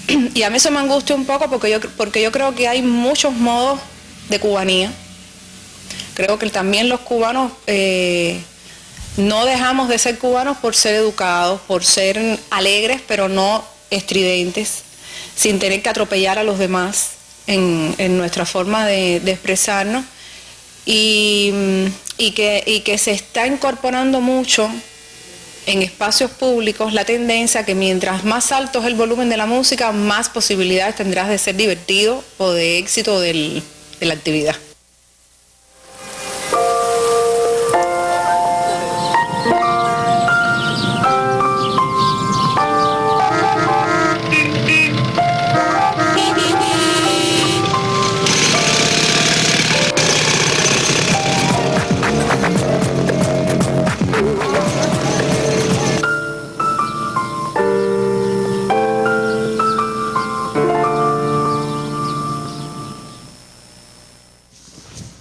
Y a mí eso me angustia un poco porque yo creo que hay muchos modos de cubanía. Creo que también los cubanos no dejamos de ser cubanos por ser educados, por ser alegres, pero no estridentes, sin tener que atropellar a los demás en nuestra forma de expresarnos. Y que se está incorporando mucho en espacios públicos la tendencia que mientras más alto es el volumen de la música, más posibilidades tendrás de ser divertido o de éxito de la actividad.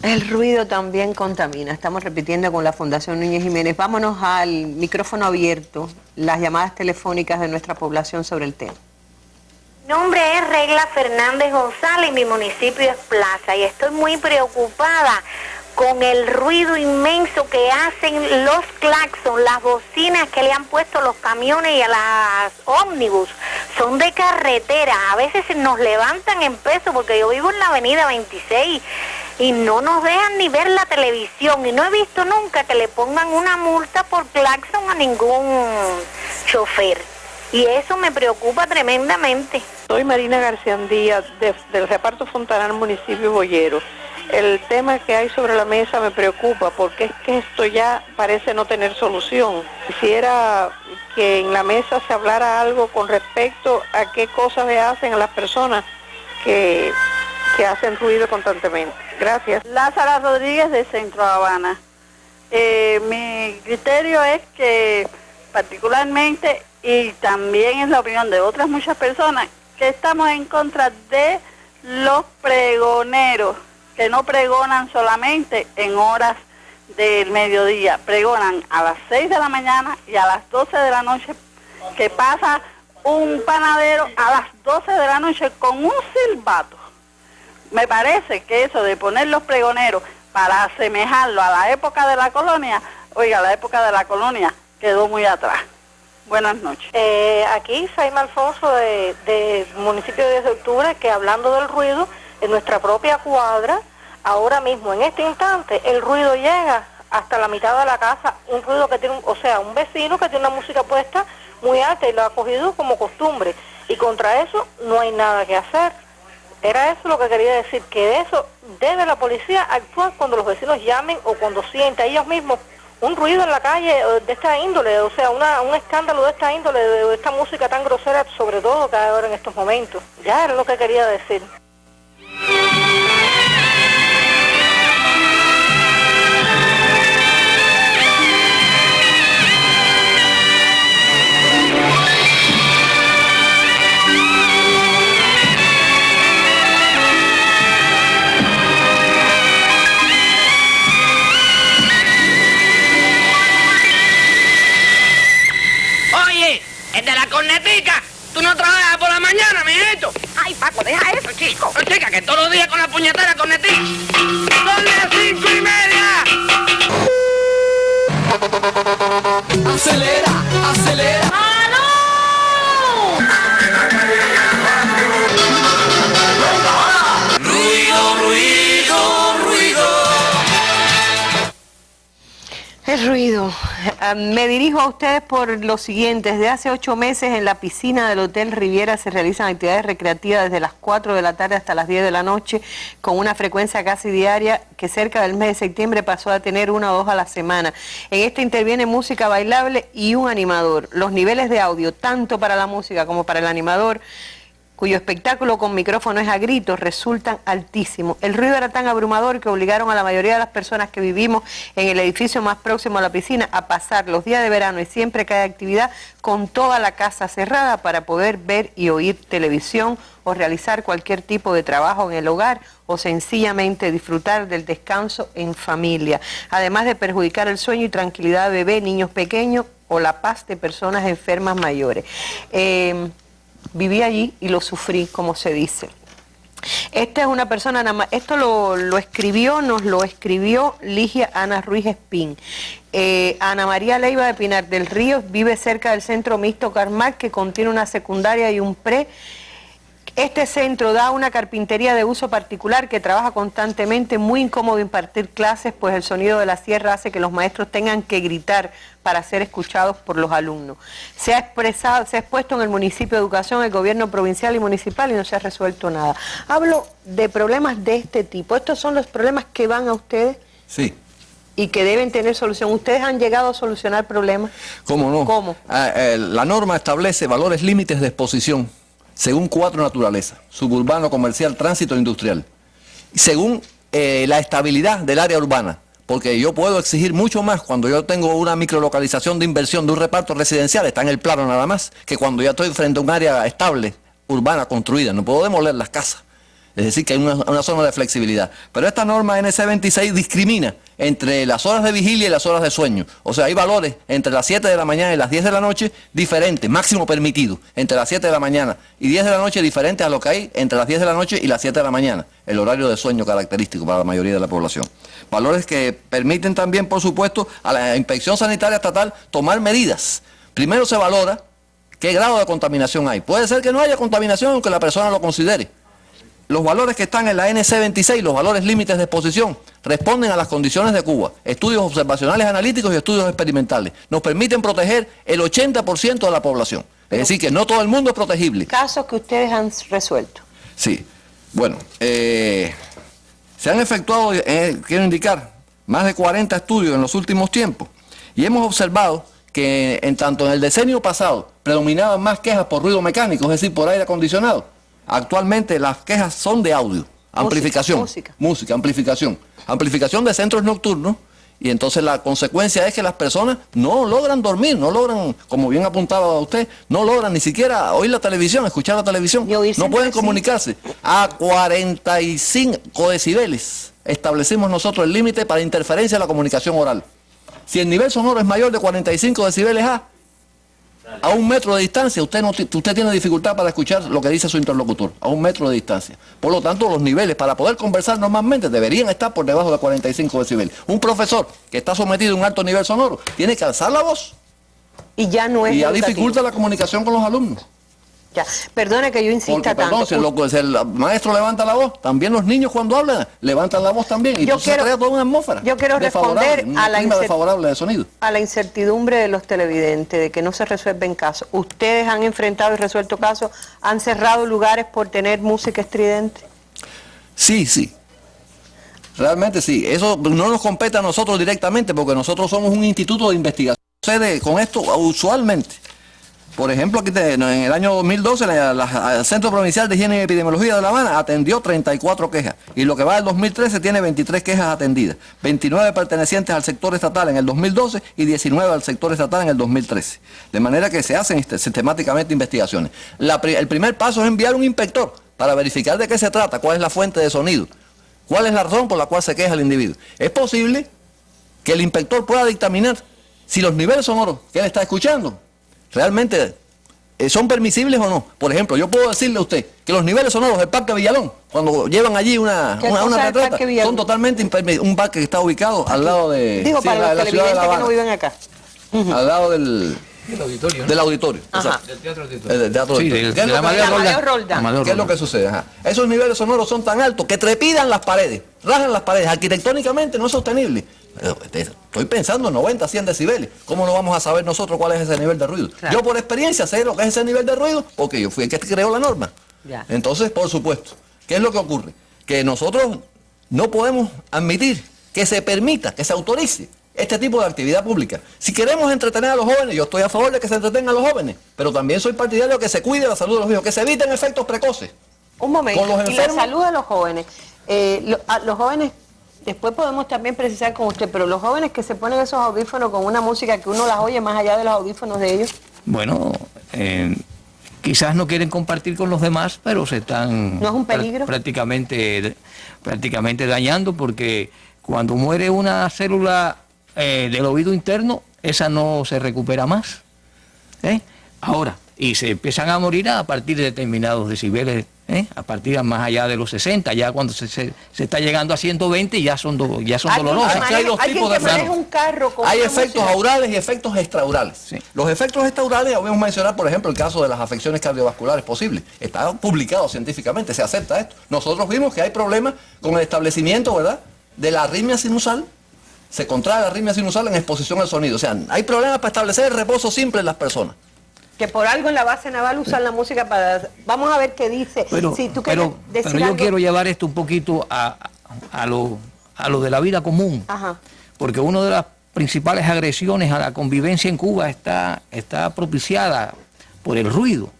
El ruido también contamina. Estamos repitiendo con la Fundación Núñez Jiménez. Vámonos al micrófono abierto, las llamadas telefónicas de nuestra población sobre el tema. Mi nombre es Regla Fernández González y mi municipio es Plaza y estoy muy preocupada con el ruido inmenso que hacen los claxons, las bocinas que le han puesto los camiones y a las ómnibus. Son de carretera, a veces nos levantan en peso porque yo vivo en la avenida 26 y no nos dejan ni ver la televisión y no he visto nunca que le pongan una multa por claxon a ningún chofer y eso me preocupa tremendamente. Soy Marina García Díaz del reparto Fontanal, municipio Boyero. El tema que hay sobre la mesa me preocupa porque es que esto ya parece no tener solución. Quisiera que en la mesa se hablara algo con respecto a qué cosas le hacen a las personas que hacen ruido constantemente. Gracias. Lázara Rodríguez de Centro Habana. Mi criterio es que particularmente, y también es la opinión de otras muchas personas, que estamos en contra de los pregoneros, que no pregonan solamente en horas del mediodía, pregonan a las 6 de la mañana y a las 12 de la noche, que pasa un panadero a las 12 de la noche con un silbato. Me parece que eso de poner los pregoneros para asemejarlo a la época de la colonia, oiga, la época de la colonia quedó muy atrás. Buenas noches. Aquí Saima Alfonso de municipio de 10 de octubre, que hablando del ruido, en nuestra propia cuadra, ahora mismo, en este instante, el ruido llega hasta la mitad de la casa, un ruido que tiene, un vecino que tiene una música puesta muy alta y lo ha cogido como costumbre, y contra eso no hay nada que hacer. Era eso lo que quería decir, que de eso debe la policía actuar cuando los vecinos llamen o cuando sienten ellos mismos un ruido en la calle de esta índole, un escándalo de esta índole, de esta música tan grosera, sobre todo que hay ahora en estos momentos. Ya era lo que quería decir. ¡El de la cornetica! ¿Tú no trabajas por la mañana, mijito? Ay, Paco, deja eso, chico. No, chica, que todos los días con la puñetera cornetica. ¡Son las 5:30! ¡Acelera, acelera! El El ruido. Me dirijo a ustedes por lo siguiente. Desde hace 8 meses en la piscina del Hotel Riviera se realizan actividades recreativas desde las 4 de la tarde hasta las 10 de la noche, con una frecuencia casi diaria que cerca del mes de septiembre pasó a tener 1 o 2 a la semana. En esta interviene música bailable y un animador. Los niveles de audio, tanto para la música como para el animador, cuyo espectáculo con micrófono es a gritos, resultan altísimos. El ruido era tan abrumador que obligaron a la mayoría de las personas que vivimos en el edificio más próximo a la piscina a pasar los días de verano y siempre que hay actividad con toda la casa cerrada para poder ver y oír televisión o realizar cualquier tipo de trabajo en el hogar o sencillamente disfrutar del descanso en familia, además de perjudicar el sueño y tranquilidad de bebés, niños pequeños o la paz de personas enfermas mayores. Viví allí y lo sufrí, como se dice. Esta es una persona, esto nos lo escribió Ligia Ana Ruiz Espín. Ana María Leiva de Pinar del Río vive cerca del Centro Mixto Carmar, que contiene una secundaria y un pre. Este centro da una carpintería de uso particular que trabaja constantemente, muy incómodo impartir clases, pues el sonido de la sierra hace que los maestros tengan que gritar para ser escuchados por los alumnos. Se ha expuesto en el municipio de Educación, el gobierno provincial y municipal y no se ha resuelto nada. Hablo de problemas de este tipo. ¿Estos son los problemas que van a ustedes? Sí. Y que deben tener solución. ¿Ustedes han llegado a solucionar problemas? ¿Cómo no? ¿Cómo? La norma establece valores límites de exposición según 4 naturalezas: suburbano, comercial, tránsito, industrial. Según la estabilidad del área urbana, porque yo puedo exigir mucho más cuando yo tengo una microlocalización de inversión de un reparto residencial, está en el plano nada más, que cuando ya estoy frente a un área estable, urbana, construida. No puedo demoler las casas. Es decir, que hay una zona de flexibilidad. Pero esta norma NC 26 discrimina entre las horas de vigilia y las horas de sueño. O sea, hay valores entre las 7 de la mañana y las 10 de la noche diferentes, máximo permitido, entre las 7 de la mañana y 10 de la noche, diferentes a lo que hay entre las 10 de la noche y las 7 de la mañana, el horario de sueño característico para la mayoría de la población. Valores que permiten también, por supuesto, a la Inspección Sanitaria Estatal tomar medidas. Primero se valora qué grado de contaminación hay. Puede ser que no haya contaminación aunque la persona lo considere. Los valores que están en la NC 26, los valores límites de exposición, responden a las condiciones de Cuba. Estudios observacionales analíticos y estudios experimentales. Nos permiten proteger el 80% de la población. Es decir, que no todo el mundo es protegible. ¿Casos que ustedes han resuelto? Sí. Bueno, se han efectuado, quiero indicar, más de 40 estudios en los últimos tiempos. Y hemos observado que en tanto en el decenio pasado predominaban más quejas por ruido mecánico, es decir, por aire acondicionado. Actualmente las quejas son de audio, amplificación, música, amplificación de centros nocturnos, y entonces la consecuencia es que las personas no logran dormir, no logran, como bien apuntaba usted, no logran ni siquiera oír la televisión, escuchar la televisión, no pueden comunicarse. A 45 decibeles establecimos nosotros el límite para interferencia en la comunicación oral. Si el nivel sonoro es mayor de 45 decibeles a 1 metro de distancia, usted tiene dificultad para escuchar lo que dice su interlocutor, a 1 metro de distancia. Por lo tanto, los niveles para poder conversar normalmente deberían estar por debajo de 45 decibeles. Un profesor que está sometido a un alto nivel sonoro tiene que alzar la voz. Y ya no es y ya dificulta la comunicación con los alumnos. Ya, perdone que yo insista tanto. Perdón, si el maestro levanta la voz, también los niños cuando hablan levantan la voz también. Y se crea toda una atmósfera. Yo quiero responder a la incertidumbre de los televidentes, de que no se resuelven casos. ¿Ustedes han enfrentado y resuelto casos? ¿Han cerrado lugares por tener música estridente? Sí, sí. Realmente sí. Eso no nos compete a nosotros directamente porque nosotros somos un instituto de investigación. Sucede con esto usualmente. Por ejemplo, aquí en el año 2012, el Centro Provincial de Higiene y Epidemiología de La Habana atendió 34 quejas. Y lo que va del 2013 tiene 23 quejas atendidas. 29 pertenecientes al sector estatal en el 2012 y 19 al sector estatal en el 2013. De manera que se hacen sistemáticamente investigaciones. El primer paso es enviar un inspector para verificar de qué se trata, cuál es la fuente de sonido, cuál es la razón por la cual se queja el individuo. Es posible que el inspector pueda dictaminar si los niveles sonoros que él está escuchando realmente son permisibles o no. Por ejemplo, yo puedo decirle a usted que los niveles sonoros del Parque Villalón, cuando llevan allí una retrata, son totalmente impermisibles. Un parque que está ubicado al lado de, para los la ciudad de La Habana, que no viven acá. Al lado del auditorio. Del auditorio. Del teatro auditorio. Del teatro auditorio. ¿Qué es lo que sucede? Esos niveles sonoros son tan altos que trepidan las paredes, rajan las paredes. Arquitectónicamente no es sostenible. Estoy pensando en 90, 100 decibeles. ¿Cómo no vamos a saber nosotros cuál es ese nivel de ruido? Claro. Yo por experiencia sé lo que es ese nivel de ruido porque yo fui el que creó la norma. Ya. Entonces, por supuesto, ¿qué es lo que ocurre? Que nosotros no podemos admitir que se permita, que se autorice este tipo de actividad pública. Si queremos entretener a los jóvenes, yo estoy a favor de que se entretengan a los jóvenes, pero también soy partidario de que se cuide la salud de los hijos, que se eviten efectos precoces. Un momento, con los enfermos. Y la salud de los jóvenes. Los jóvenes, después podemos también precisar con usted, pero los jóvenes que se ponen esos audífonos con una música que uno las oye más allá de los audífonos de ellos. Bueno, quizás no quieren compartir con los demás, pero se están ¿no es un peligro? prácticamente dañando, porque cuando muere una célula del oído interno, esa no se recupera más. Ahora, y se empiezan a morir a partir de determinados decibeles, a partir de más allá de los 60, ya cuando se está llegando a 120 ya son dolorosos. Hay dos tipos de un carro con hay efectos aurales y efectos extraurales. Sí. Los efectos extraurales, podemos mencionar, por ejemplo, el caso de las afecciones cardiovasculares posibles. Está publicado científicamente, se acepta esto. Nosotros vimos que hay problemas con el establecimiento, ¿verdad?, de la arritmia sinusal. Se contrae la arritmia sinusal en exposición al sonido. O sea, hay problemas para establecer el reposo simple en las personas. Que por algo en la base naval usan la música para... Vamos a ver qué dice. Pero yo quiero llevar esto un poquito a lo de la vida común. Ajá. Porque una de las principales agresiones a la convivencia en Cuba está propiciada por el ruido,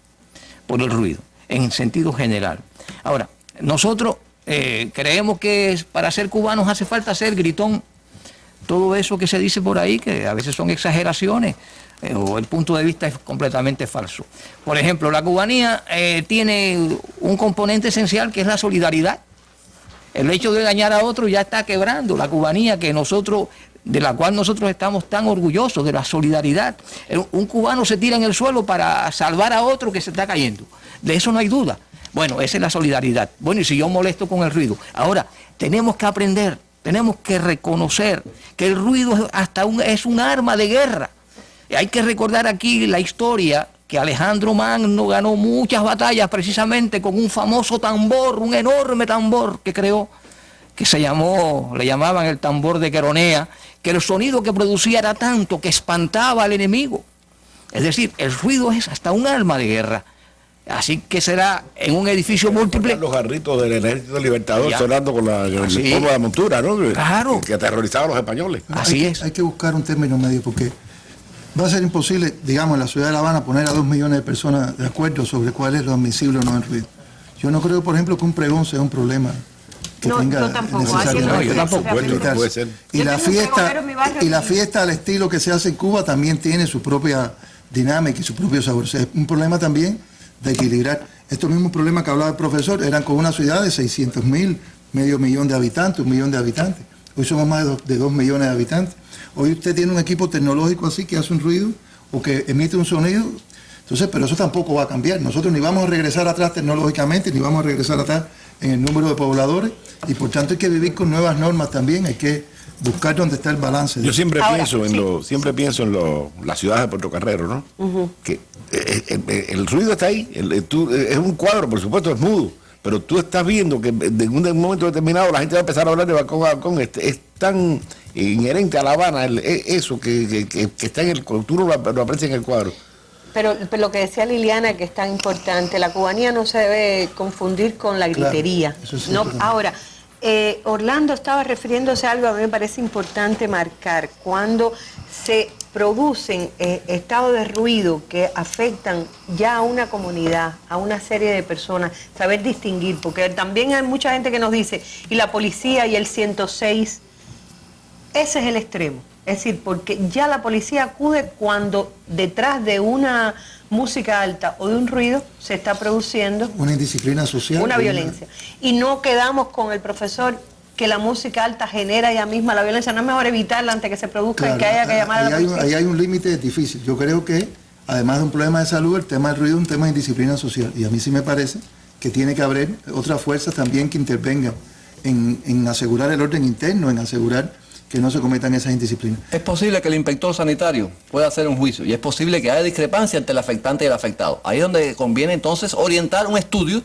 en sentido general. Ahora, nosotros creemos que para ser cubanos hace falta ser gritón. Todo eso que se dice por ahí, que a veces son exageraciones, o el punto de vista es completamente falso. Por ejemplo, la cubanía tiene un componente esencial que es la solidaridad. El hecho de dañar a otro ya está quebrando la cubanía de la cual nosotros estamos tan orgullosos, de la solidaridad. Un cubano se tira en el suelo para salvar a otro que se está cayendo. De eso no hay duda. Bueno, esa es la solidaridad. Bueno, y si yo molesto con el ruido. Ahora, tenemos que aprender, tenemos que reconocer que el ruido es un arma de guerra. Hay que recordar aquí la historia que Alejandro Magno ganó muchas batallas precisamente con un famoso tambor, un enorme tambor que creó, que le llamaban el tambor de Queronea, que el sonido que producía era tanto que espantaba al enemigo. Es decir, el ruido es hasta un arma de guerra. Así que será en un edificio múltiple. Los jarritos del Ejército Libertador sonando con el polvo de la montura, ¿no? Claro. Que aterrorizaba a los españoles. Así es. Hay que buscar un término medio porque va a ser imposible, digamos, en la ciudad de La Habana poner a 2 millones de personas de acuerdo sobre cuál es lo admisible o no en ruido. Yo no creo, por ejemplo, que un pregón sea un problema que tenga necesariamente. Yo tampoco. Puede ser. Y la fiesta al estilo que se hace en Cuba también tiene su propia dinámica y su propio sabor. O sea, es un problema también de equilibrar. Estos mismos problemas que hablaba el profesor eran con una ciudad de 600.000, medio millón de habitantes, 1 millón de habitantes. Hoy somos más de 2 millones de habitantes. Hoy usted tiene un equipo tecnológico así que hace un ruido o que emite un sonido. Entonces, pero eso tampoco va a cambiar. Nosotros ni vamos a regresar atrás tecnológicamente, ni vamos a regresar atrás en el número de pobladores. Y por tanto hay que vivir con nuevas normas también. Hay que buscar dónde está el balance. Yo siempre pienso en las ciudades de Puerto Carrero, ¿no? Que el ruido está ahí. Es un cuadro, por supuesto, es mudo. Pero tú estás viendo que en un momento determinado la gente va a empezar a hablar de balcón a balcón. Es tan inherente a La Habana eso que está en el... Tú lo aprecias en el cuadro. Pero lo que decía Liliana, que es tan importante, la cubanía no se debe confundir con la gritería. Claro, sí, no, ahora, Orlando estaba refiriéndose a algo que a mí me parece importante marcar. Cuando se producen estados de ruido que afectan ya a una comunidad, a una serie de personas, saber distinguir, porque también hay mucha gente que nos dice, y la policía y el 106, ese es el extremo. Es decir, porque ya la policía acude cuando detrás de una música alta o de un ruido se está produciendo una indisciplina social, una violencia. Y no quedamos con el profesor que la música alta genera ella misma la violencia. No es mejor evitarla antes que se produzca, claro, y que haya que llamar a la policía. Ahí hay un límite difícil. Yo creo que, además de un problema de salud, el tema del ruido es un tema de indisciplina social. Y a mí sí me parece que tiene que haber otras fuerzas también que intervengan en asegurar el orden interno, en asegurar que no se cometan esas indisciplinas. Es posible que el inspector sanitario pueda hacer un juicio y es posible que haya discrepancia entre el afectante y el afectado. Ahí es donde conviene entonces orientar un estudio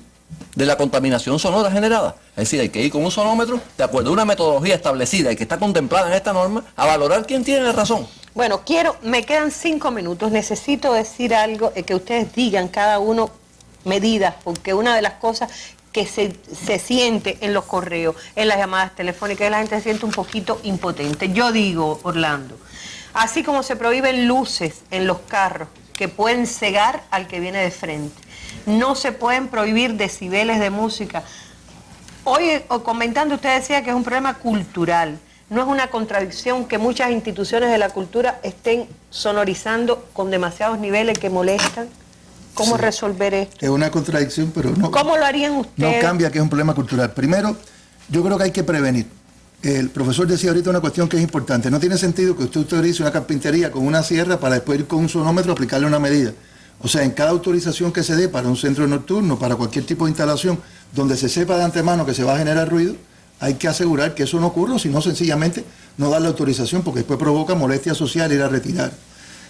de la contaminación sonora generada. Es decir, hay que ir con un sonómetro, de acuerdo a una metodología establecida y que está contemplada en esta norma, a valorar quién tiene la razón. Bueno, me quedan 5 minutos, necesito decir algo, que ustedes digan cada uno medidas, porque una de las cosas que se siente en los correos, en las llamadas telefónicas, la gente se siente un poquito impotente. Yo digo, Orlando, así como se prohíben luces en los carros que pueden cegar al que viene de frente, no se pueden prohibir decibeles de música. Hoy, comentando, usted decía que es un problema cultural. No es una contradicción que muchas instituciones de la cultura estén sonorizando con demasiados niveles que molestan. ¿Cómo resolver esto? Es una contradicción, pero no. ¿Cómo lo harían ustedes? No cambia que es un problema cultural. Primero, yo creo que hay que prevenir. El profesor decía ahorita una cuestión que es importante. No tiene sentido que usted autorice una carpintería con una sierra para después ir con un sonómetro a aplicarle una medida. O sea, en cada autorización que se dé para un centro nocturno, para cualquier tipo de instalación, donde se sepa de antemano que se va a generar ruido, hay que asegurar que eso no ocurra, o si no, sencillamente no dar la autorización, porque después provoca molestia social ir a retirar.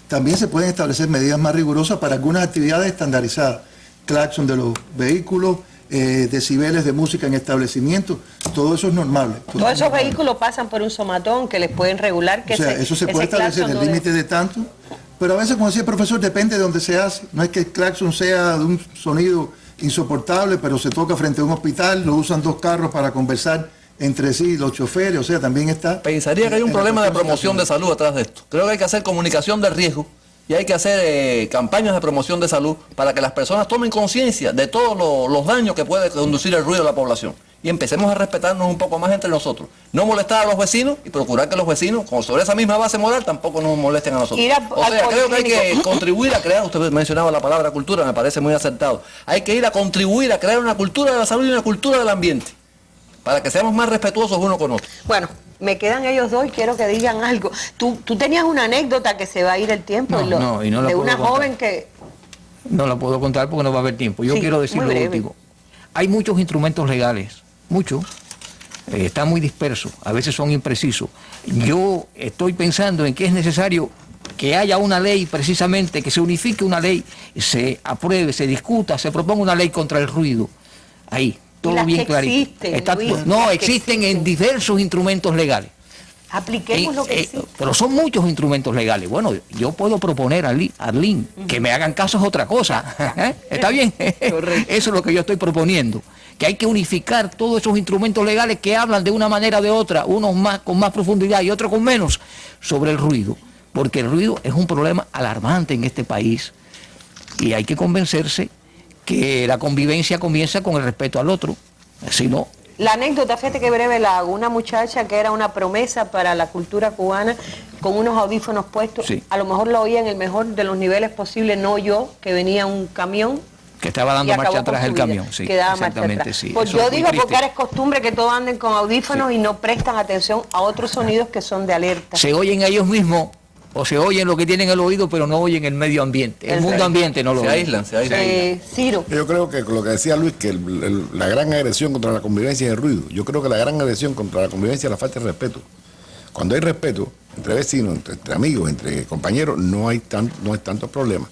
También se pueden establecer medidas más rigurosas para algunas actividades estandarizadas. Claxon de los vehículos, decibeles de música en establecimientos, todo eso es normal. Todos esos vehículos pasan por un somatón que les pueden regular que eso se puede establecer en el límite de tanto, pero a veces, como decía el profesor, depende de dónde se hace. No es que el claxon sea de un sonido insoportable, pero se toca frente a un hospital, lo usan 2 carros para conversar entre sí, los choferes, o sea, también está... Pensaría que hay un problema de promoción de salud atrás de esto. Creo que hay que hacer comunicación de riesgo y hay que hacer campañas de promoción de salud para que las personas tomen conciencia de todos los daños que puede conducir el ruido a la población. Y empecemos a respetarnos un poco más entre nosotros. No molestar a los vecinos y procurar que los vecinos, como sobre esa misma base moral, tampoco nos molesten a nosotros. O sea, creo que hay que contribuir a crear, usted mencionaba la palabra cultura, me parece muy acertado. Hay que ir a contribuir a crear una cultura de la salud y una cultura del ambiente, para que seamos más respetuosos uno con otro. Bueno, me quedan ellos dos y quiero que digan algo. Tú tenías una anécdota que se va a ir el tiempo y no la de una contar. Joven que... No la puedo contar porque no va a haber tiempo. Yo quiero decir lo último. Hay muchos instrumentos legales, muchos. Están muy dispersos, a veces son imprecisos. Yo estoy pensando en que es necesario que haya una ley, precisamente, que se unifique una ley, se apruebe, se discuta, se proponga una ley contra el ruido. Ahí. Todo bien clarito. Existen en diversos instrumentos legales. Apliquemos lo que existe. Pero son muchos instrumentos legales. Bueno, yo puedo proponer a Arlene que me hagan caso es otra cosa. ¿Está bien? Eso es lo que yo estoy proponiendo. Que hay que unificar todos esos instrumentos legales que hablan de una manera o de otra, unos más con más profundidad y otros con menos, sobre el ruido. Porque el ruido es un problema alarmante en este país. Y hay que convencerse que la convivencia comienza con el respeto al otro, si no... La anécdota, fíjate que breve la hago, una muchacha que era una promesa para la cultura cubana, con unos audífonos puestos, a lo mejor lo oía en el mejor de los niveles posibles, no yo, que venía un camión, que estaba dando marcha atrás el camión, sí, exactamente, sí. Pues yo digo porque ahora es costumbre que todos anden con audífonos y no prestan atención a otros sonidos que son de alerta. Se oyen ellos mismos, o se oyen lo que tienen el oído, pero no oyen el medio ambiente. El mundo ambiente no lo oyen. Se aíslan. Ciro. Yo creo que lo que decía Luis, que la gran agresión contra la convivencia es el ruido. Yo creo que la gran agresión contra la convivencia es la falta de respeto. Cuando hay respeto, entre vecinos, entre amigos, entre compañeros, no hay tantos problemas.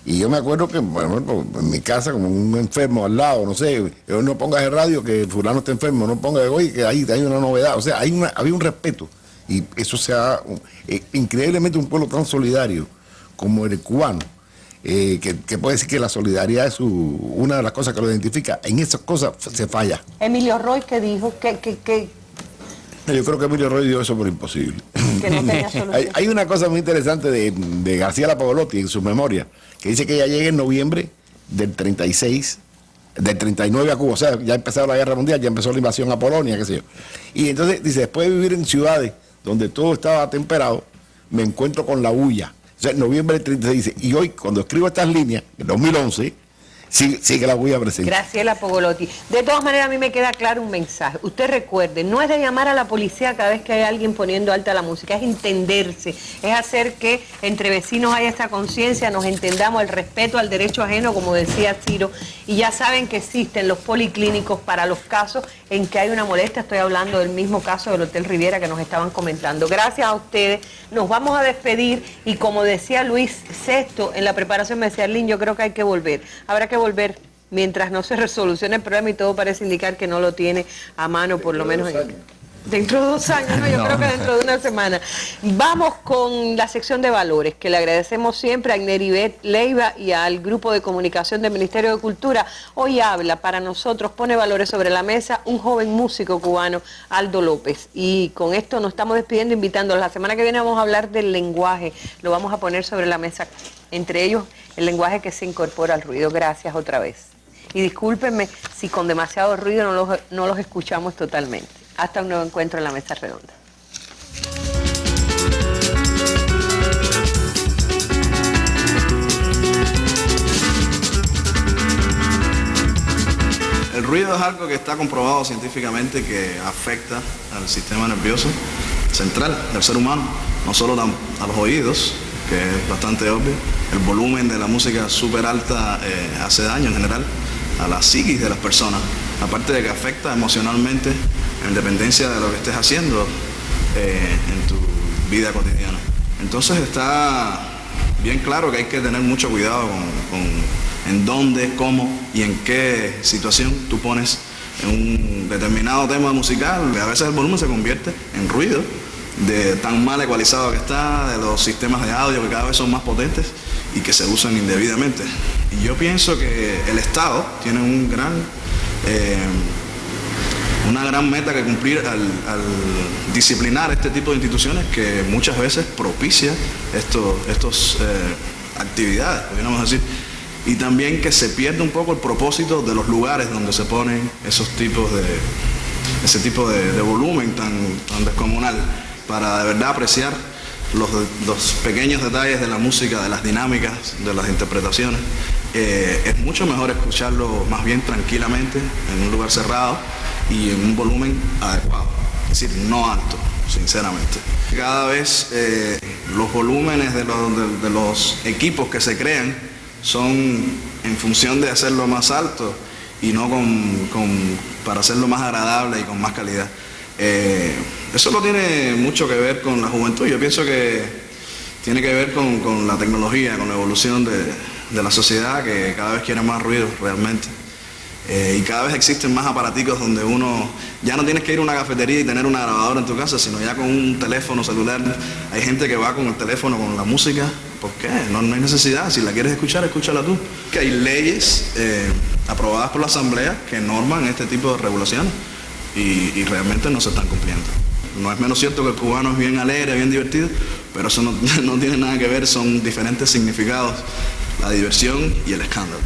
Y yo me acuerdo que, bueno, en mi casa, como un enfermo al lado, no sé, no pongas el radio que fulano está enfermo, no pongas, oye, que ahí hay una novedad. O sea, había un respeto. Y eso sea increíblemente un pueblo tan solidario como el cubano, que puede decir que la solidaridad es una de las cosas que lo identifica. En esas cosas se falla. Emilio Roy, que dijo que yo creo que Emilio Roy dio eso por imposible. Que no tenía solución. Hay una cosa muy interesante de García Pagolotti en su memoria, que dice que ella llega en noviembre del 36, del 39 a Cuba, o sea, ya empezó la guerra mundial, ya empezó la invasión a Polonia, qué sé yo. Y entonces dice, después de vivir en ciudades donde todo estaba temperado, me encuentro con la bulla. O sea, en noviembre del 36 dice, y hoy cuando escribo estas líneas, en 2011, sigue la bulla presente. Graciela Pagolotti. De todas maneras, a mí me queda claro un mensaje. Usted recuerde, no es de llamar a la policía cada vez que hay alguien poniendo alta la música, es entenderse, es hacer que entre vecinos haya esta conciencia, nos entendamos, el respeto al derecho ajeno, como decía Ciro, y ya saben que existen los policlínicos para los casos en que hay una molestia. Estoy hablando del mismo caso del Hotel Riviera que nos estaban comentando. Gracias a ustedes, nos vamos a despedir y como decía Luis Sexto en la preparación, me decía Arlene, yo creo que hay que volver. Habrá que volver mientras no se resolucione el problema, y todo parece indicar que no lo tiene a mano, por lo menos dentro de 2 años, ¿no? Yo creo que dentro de una semana. Vamos con la sección de valores, que le agradecemos siempre a Neribet Leiva y al Grupo de Comunicación del Ministerio de Cultura. Hoy habla para nosotros, pone valores sobre la mesa, un joven músico cubano, Aldo López. Y con esto nos estamos despidiendo, invitándolos. La semana que viene vamos a hablar del lenguaje, lo vamos a poner sobre la mesa, entre ellos el lenguaje que se incorpora al ruido. Gracias otra vez. Y discúlpenme si con demasiado ruido no los escuchamos totalmente. Hasta un nuevo encuentro en la Mesa Redonda. El ruido es algo que está comprobado científicamente que afecta al sistema nervioso central del ser humano, no solo a los oídos, que es bastante obvio. El volumen de la música súper alta hace daño en general a la psiquis de las personas, aparte de que afecta emocionalmente en dependencia de lo que estés haciendo en tu vida cotidiana. Entonces está bien claro que hay que tener mucho cuidado con en dónde, cómo y en qué situación tú pones un determinado tema musical. A veces el volumen se convierte en ruido de tan mal ecualizado que está, de los sistemas de audio que cada vez son más potentes y que se usan indebidamente. Y yo pienso que el Estado tiene una gran meta que cumplir al disciplinar este tipo de instituciones que muchas veces propicia estos actividades, podríamos decir, y también que se pierde un poco el propósito de los lugares donde se ponen ese tipo de volumen tan descomunal, para de verdad apreciar los pequeños detalles de la música, de las dinámicas, de las interpretaciones. Es mucho mejor escucharlo más bien tranquilamente en un lugar cerrado y en un volumen adecuado, es decir, no alto, sinceramente. Cada vez los volúmenes de los equipos que se crean son en función de hacerlo más alto y no para hacerlo más agradable y con más calidad. Eso no tiene mucho que ver con la juventud. Yo pienso que tiene que ver con la tecnología, con la evolución de la sociedad, que cada vez quiere más ruido realmente. Y cada vez existen más aparaticos donde uno ya no tienes que ir a una cafetería y tener una grabadora en tu casa, sino ya con un teléfono celular. Hay gente que va con el teléfono, con la música. ¿Por qué? No hay necesidad. Si la quieres escuchar, escúchala tú. Que hay leyes aprobadas por la Asamblea que norman este tipo de regulaciones y realmente no se están cumpliendo. No es menos cierto que el cubano es bien alegre, bien divertido, pero eso no tiene nada que ver, son diferentes significados, la diversión y el escándalo.